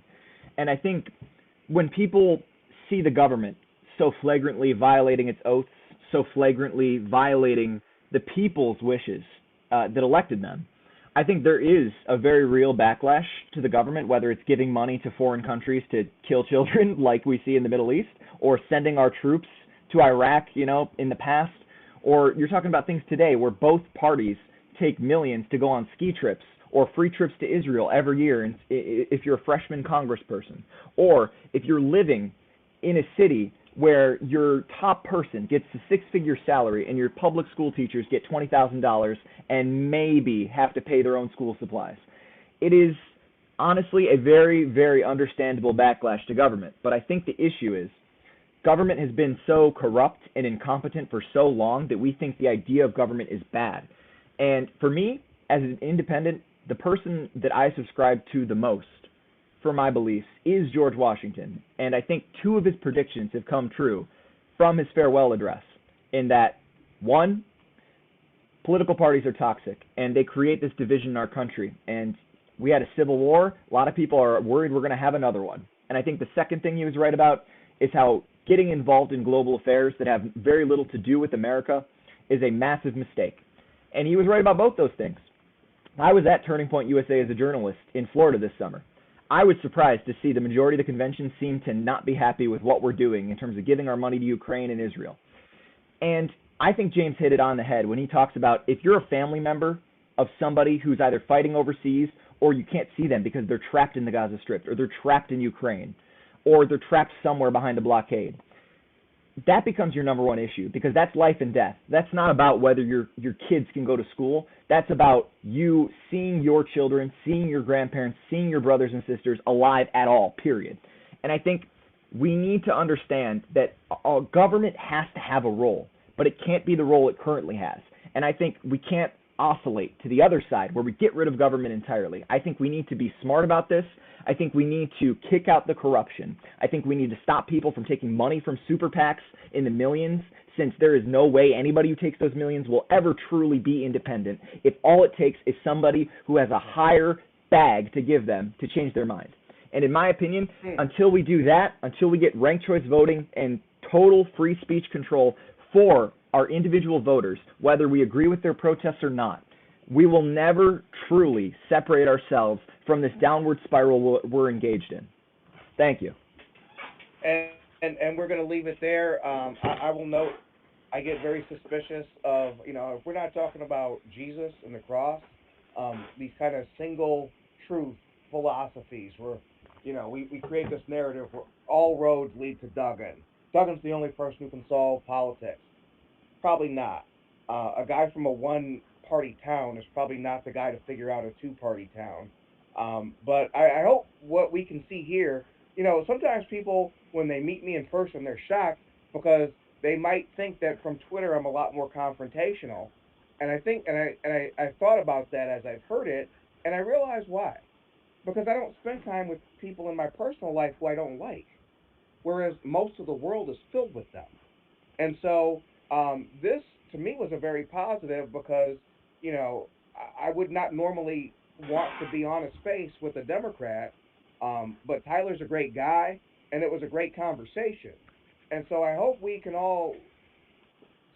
And I think when people see the government so flagrantly violating its oaths, so flagrantly violating the people's wishes that elected them, I think there is a very real backlash to the government, whether it's giving money to foreign countries to kill children like we see in the Middle East, or sending our troops to Iraq, in the past. Or you're talking about things today where both parties take millions to go on ski trips or free trips to Israel every year, and if you're a freshman congressperson. Or if you're living in a city where your top person gets a six-figure salary and your public school teachers get $20,000 and maybe have to pay their own school supplies. It is honestly a very, very understandable backlash to government. But I think the issue is government has been so corrupt and incompetent for so long that we think the idea of government is bad. And for me, as an independent, the person that I subscribe to the most for my beliefs is George Washington. And I think two of his predictions have come true from his farewell address, in that, one, political parties are toxic and they create this division in our country. And we had a civil war. A lot of people are worried we're going to have another one. And I think the second thing he was right about is how getting involved in global affairs that have very little to do with America is a massive mistake. And he was right about both those things. I was at Turning Point USA as a journalist in Florida this summer. I was surprised to see the majority of the convention seem to not be happy with what we're doing in terms of giving our money to Ukraine and Israel. And I think James hit it on the head when he talks about if you're a family member of somebody who's either fighting overseas or you can't see them because they're trapped in the Gaza Strip or they're trapped in Ukraine or they're trapped somewhere behind a blockade, that becomes your number one issue, because that's life and death. That's not about whether your kids can go to school. That's about you seeing your children, seeing your grandparents, seeing your brothers and sisters alive at all, period. And I think we need to understand that our government has to have a role, but it can't be the role it currently has. And I think we can't oscillate to the other side where we get rid of government entirely. I think we need to be smart about this. I think we need to kick out the corruption. I think we need to stop people from taking money from super PACs in the millions, since there is no way anybody who takes those millions will ever truly be independent if all it takes is somebody who has a higher bag to give them to change their mind. And in my opinion, until we do that, until we get ranked choice voting and total free speech control for our individual voters, whether we agree with their protests or not, we will never truly separate ourselves from this downward spiral we're engaged in. Thank you. And we're going to leave it there. I will note, I get very suspicious of, if we're not talking about Jesus and the cross, these kind of single truth philosophies where, we create this narrative where all roads lead to Duggan. Duggan's the only person who can solve politics. Probably not. A guy from a one-party town is probably not the guy to figure out a two-party town. But I hope what we can see here, sometimes people, when they meet me in person, they're shocked because they might think that from Twitter I'm a lot more confrontational. And I think, I thought about that as I've heard it, and I realized why. Because I don't spend time with people in my personal life who I don't like, whereas most of the world is filled with them. And so this, to me, was a very positive because, I would not normally want to be on a space with a Democrat, but Tyler's a great guy, and it was a great conversation. And so I hope we can all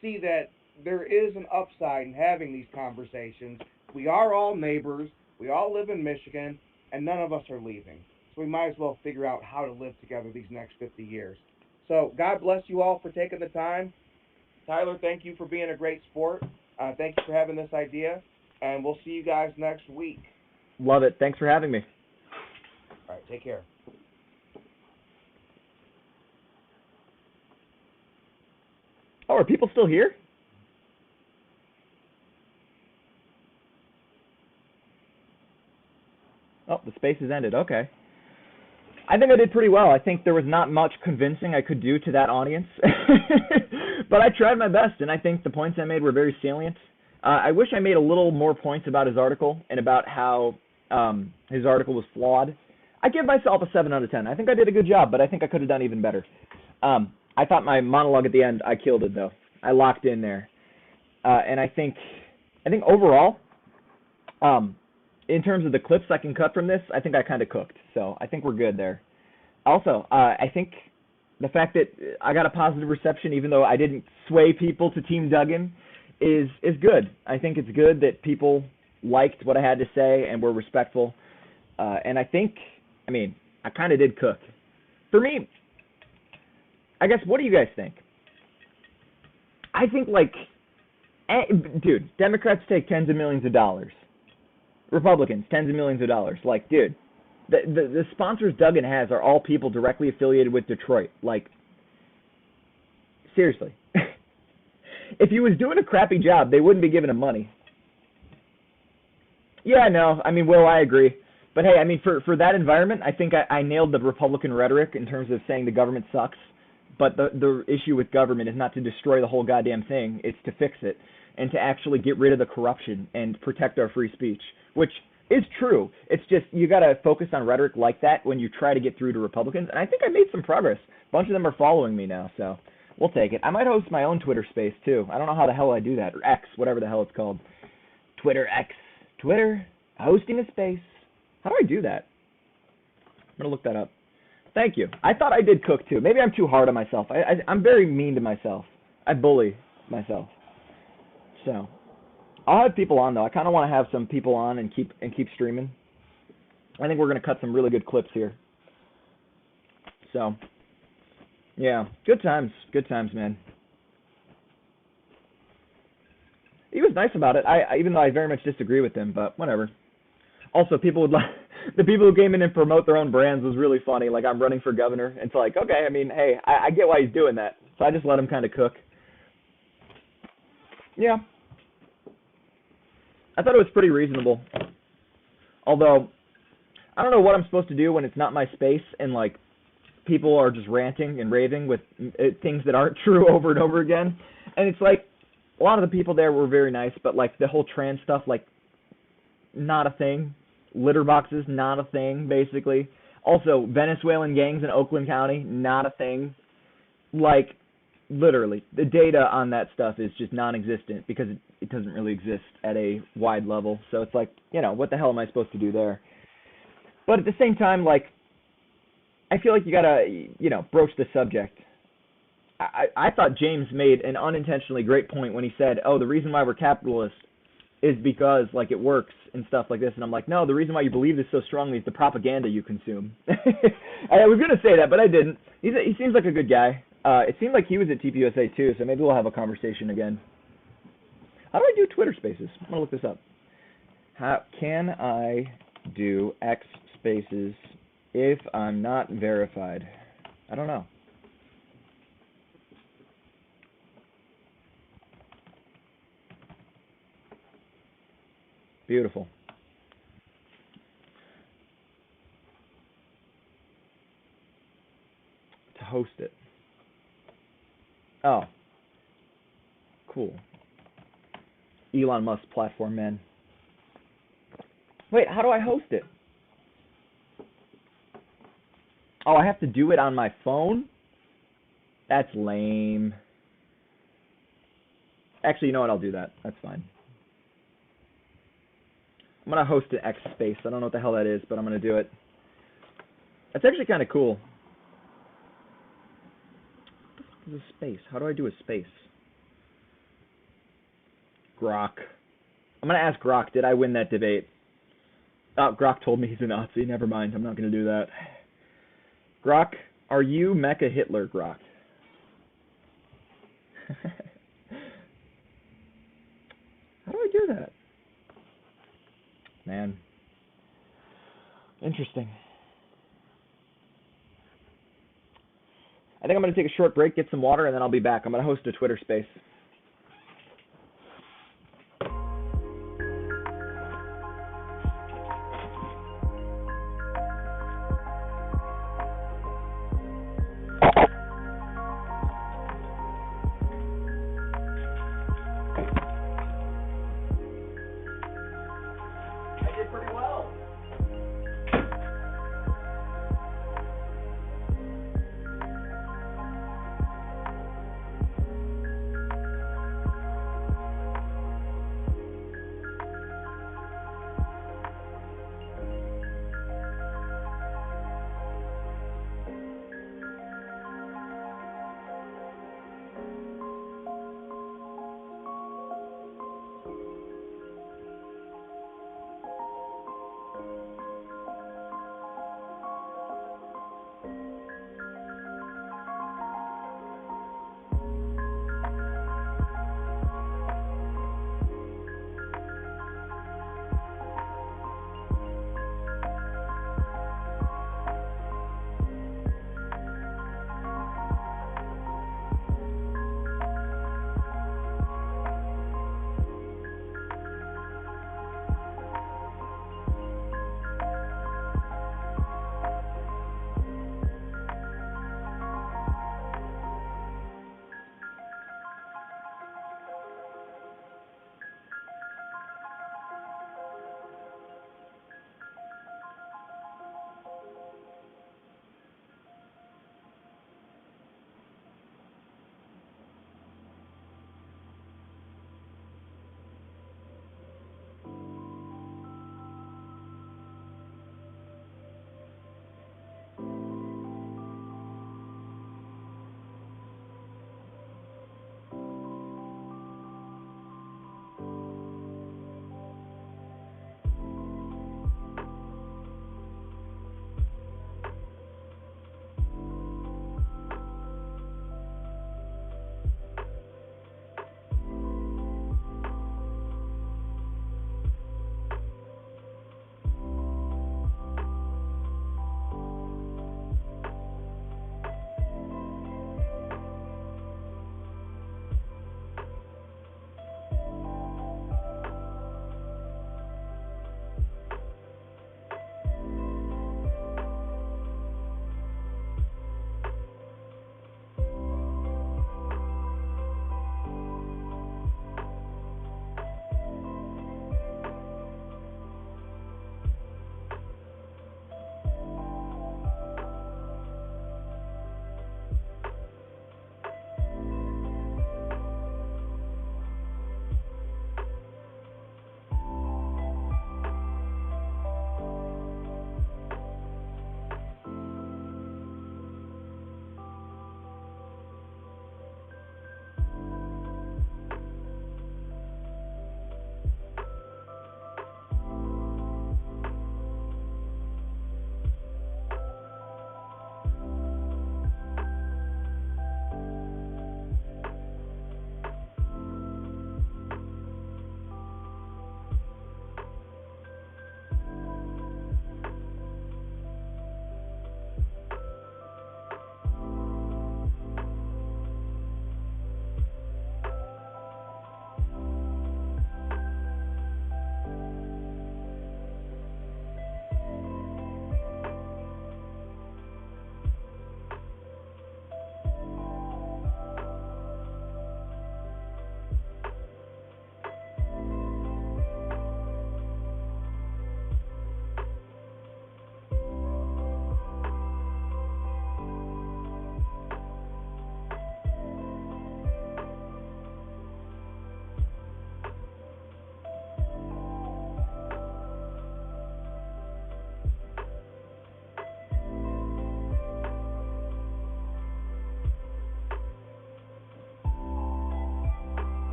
see that there is an upside in having these conversations. We are all neighbors. We all live in Michigan, and none of us are leaving. So we might as well figure out how to live together these next 50 years. So God bless you all for taking the time. Tyler, thank you for being a great sport. Thank you for having this idea, and we'll see you guys next week. Love it. Thanks for having me. All right, take care. Oh, are people still here? Oh, the space has ended. Okay. I think I did pretty well. I think there was not much convincing I could do to that audience. But I tried my best, and I think the points I made were very salient. I wish I made a little more points about his article and about how his article was flawed. I give myself a 7 out of 10. I think I did a good job, but I think I could have done even better. I thought my monologue at the end, I killed it, though. I locked in there. And I think overall, in terms of the clips I can cut from this, I think I kind of cooked. So I think we're good there. Also, I think the fact that I got a positive reception, even though I didn't sway people to Team Duggan, is good. I think it's good that people liked what I had to say and were respectful. And I kind of did cook. For me, I guess, what do you guys think? I think, dude, Democrats take tens of millions of dollars. Republicans, tens of millions of dollars. Dude, the sponsors Duggan has are all people directly affiliated with Detroit. Seriously. If he was doing a crappy job, they wouldn't be giving him money. Yeah, no, Will, I agree. But hey, for that environment, I think I nailed the Republican rhetoric in terms of saying the government sucks. But the issue with government is not to destroy the whole goddamn thing. It's to fix it and to actually get rid of the corruption and protect our free speech, which is true. It's just you got to focus on rhetoric like that when you try to get through to Republicans. And I think I made some progress. A bunch of them are following me now, so we'll take it. I might host my own Twitter space, too. I don't know how the hell I do that, or X, whatever the hell it's called. Twitter, X. Twitter, hosting a space. How do I do that? I'm going to look that up. Thank you. I thought I did cook, too. Maybe I'm too hard on myself. I'm very mean to myself. I bully myself. So, I'll have people on, though. I kind of want to have some people on and keep streaming. I think we're going to cut some really good clips here. So, yeah. Good times. Good times, man. He was nice about it, even though I very much disagree with him, but whatever. Also, people would like... The people who came in and promote their own brands was really funny. I'm running for governor. It's okay, hey, I get why he's doing that. So I just let him kind of cook. Yeah. I thought it was pretty reasonable. Although, I don't know what I'm supposed to do when it's not my space and, people are just ranting and raving with things that aren't true over and over again. And it's a lot of the people there were very nice, but, the whole trans stuff, not a thing. Litter boxes, not a thing, basically. Also, Venezuelan gangs in Oakland County, not a thing. Literally, the data on that stuff is just non-existent because it doesn't really exist at a wide level. So it's what the hell am I supposed to do there? But at the same time, I feel like you gotta, broach the subject. I thought James made an unintentionally great point when he said, "Oh, the reason why we're capitalists is because like it works and stuff like this." And I'm like, "No, the reason why you believe this so strongly is the propaganda you consume." I was gonna say that, but I didn't. He seems like a good guy. It seemed like he was at TPUSA too, so maybe we'll have a conversation again. How do I do Twitter Spaces? I'm gonna look this up. How can I do X Spaces if I'm not verified? I don't know. Beautiful. To host it. Oh. Cool. Elon Musk platform, man. Wait, how do I host it? Oh, I have to do it on my phone? That's lame. Actually, you know what? I'll do that. That's fine. I'm going to host an X space. I don't know what the hell that is, but I'm going to do it. That's actually kind of cool. What the fuck is a space? How do I do a space? Grok. I'm going to ask Grok, did I win that debate? Oh, Grok told me he's a Nazi. Never mind. I'm not going to do that. Grok, are you Mecha Hitler, Grok? How do I do that? Man. Interesting. I think I'm going to take a short break, get some water, and then I'll be back. I'm going to host a Twitter space.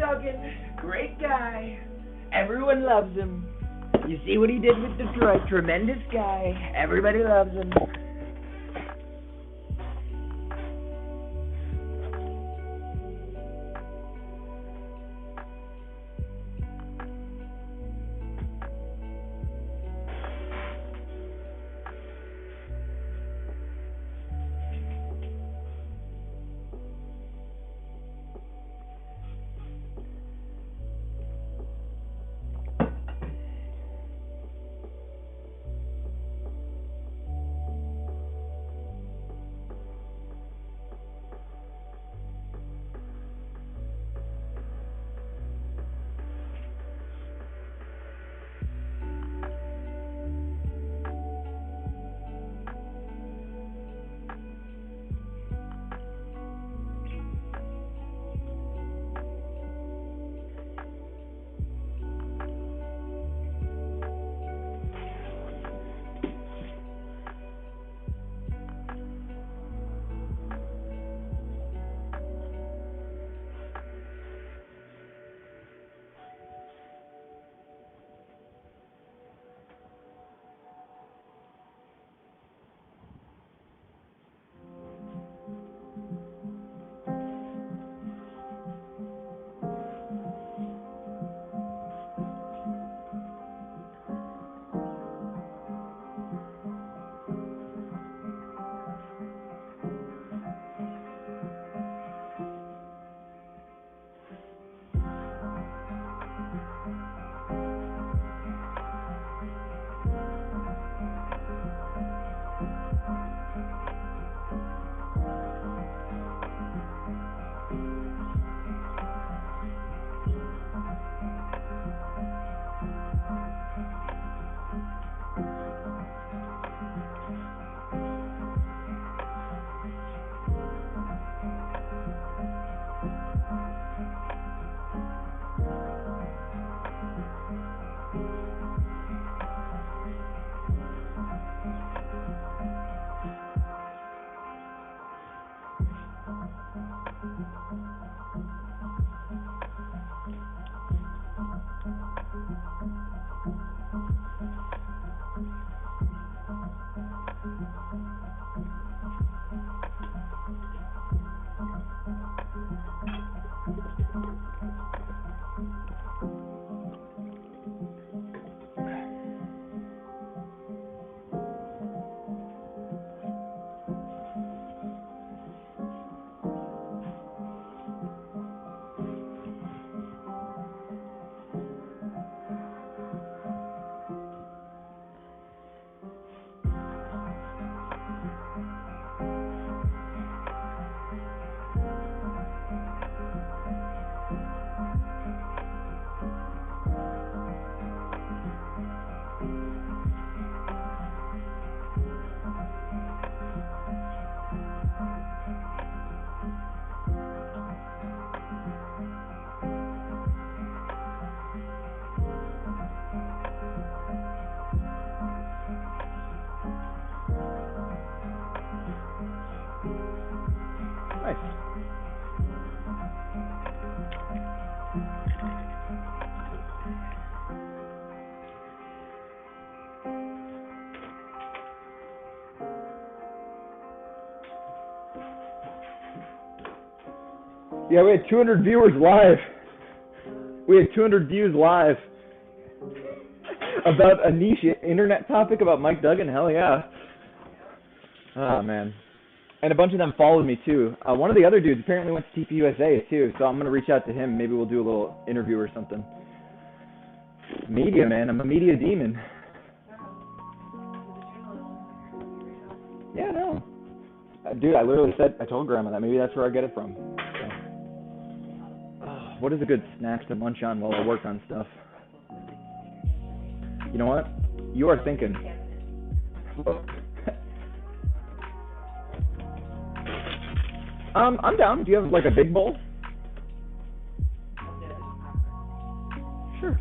Duggan, great guy. Everyone loves him. You see what he did with Detroit? Tremendous guy. Everybody loves him. Yeah, we had 200 viewers live. We had 200 views live about a niche internet topic about Mike Duggan. Hell yeah. Oh, man. And a bunch of them followed me, too. One of the other dudes apparently went to TPUSA, too, so I'm going to reach out to him. Maybe we'll do a little interview or something. Media, man. I'm a media demon. Yeah, no. Dude, I literally said, I told Grandma that. Maybe that's where I get it from. So. What is a good snack to munch on while I work on stuff? You know what? You are thinking. I'm down. Do you have like a big bowl? Sure.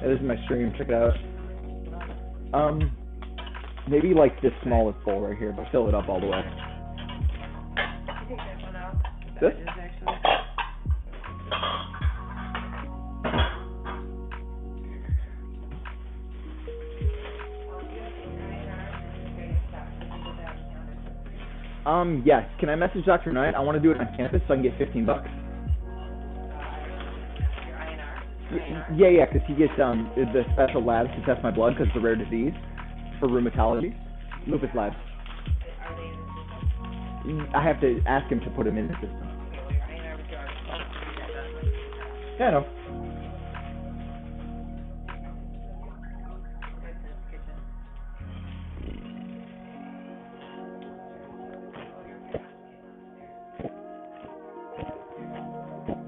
Yeah, this is my stream. Check it out. Um, maybe like this smallest bowl right here, but fill it up all the way. Take that one out. This? That is actually. Yes. Can I message Dr. Knight? I want to do it on campus so I can get $15. Your INR. Yeah, because he gets the special labs to test my blood because it's a rare disease for rheumatology. Lupus labs. Are they in the system? I have to ask him to put him in the system. Okay, well, your INR was yours. Yeah, I know.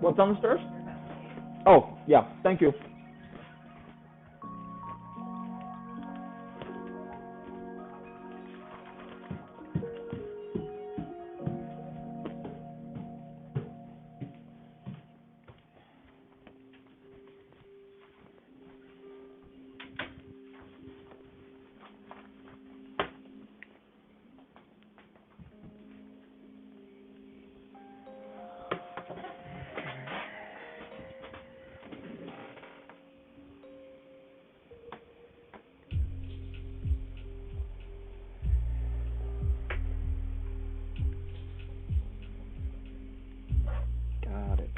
What's on the stairs? Oh, yeah. Thank you. Got it.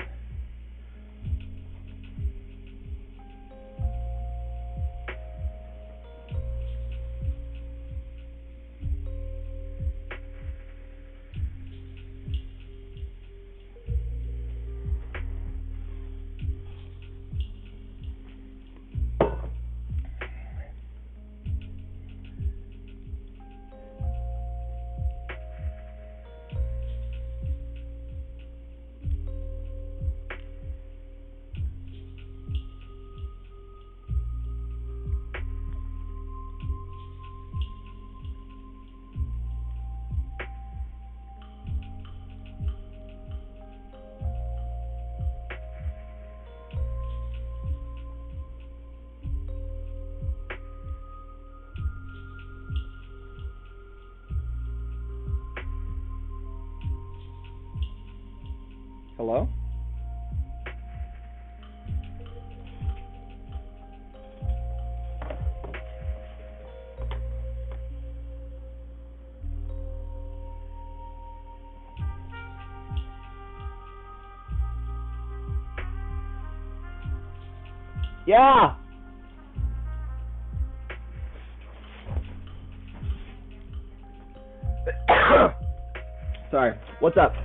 Hello? Yeah. Sorry. What's up? How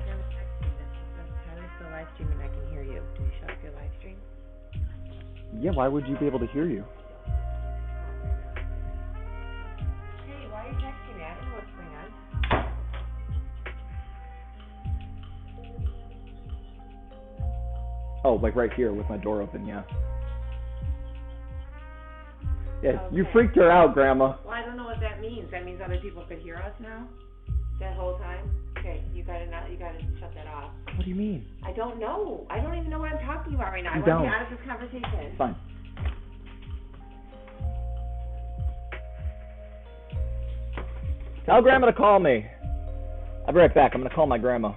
is the live stream and I can hear you? Do you shut off your live stream? Yeah, why would you be able to hear you? Hey, why are you texting me? I don't know what's going on. Oh, like right here with my door open, yeah. Yeah, Okay. you freaked her out, Grandma. Well, I don't know what that means. That means other people could hear us now? That whole time? Okay, you gotta shut that off. What do you mean? I don't know. I don't even know what I'm talking about right now. You I want to don't. get out of this conversation. Fine. Tell Grandma to call me. I'll be right back. I'm gonna call my grandma.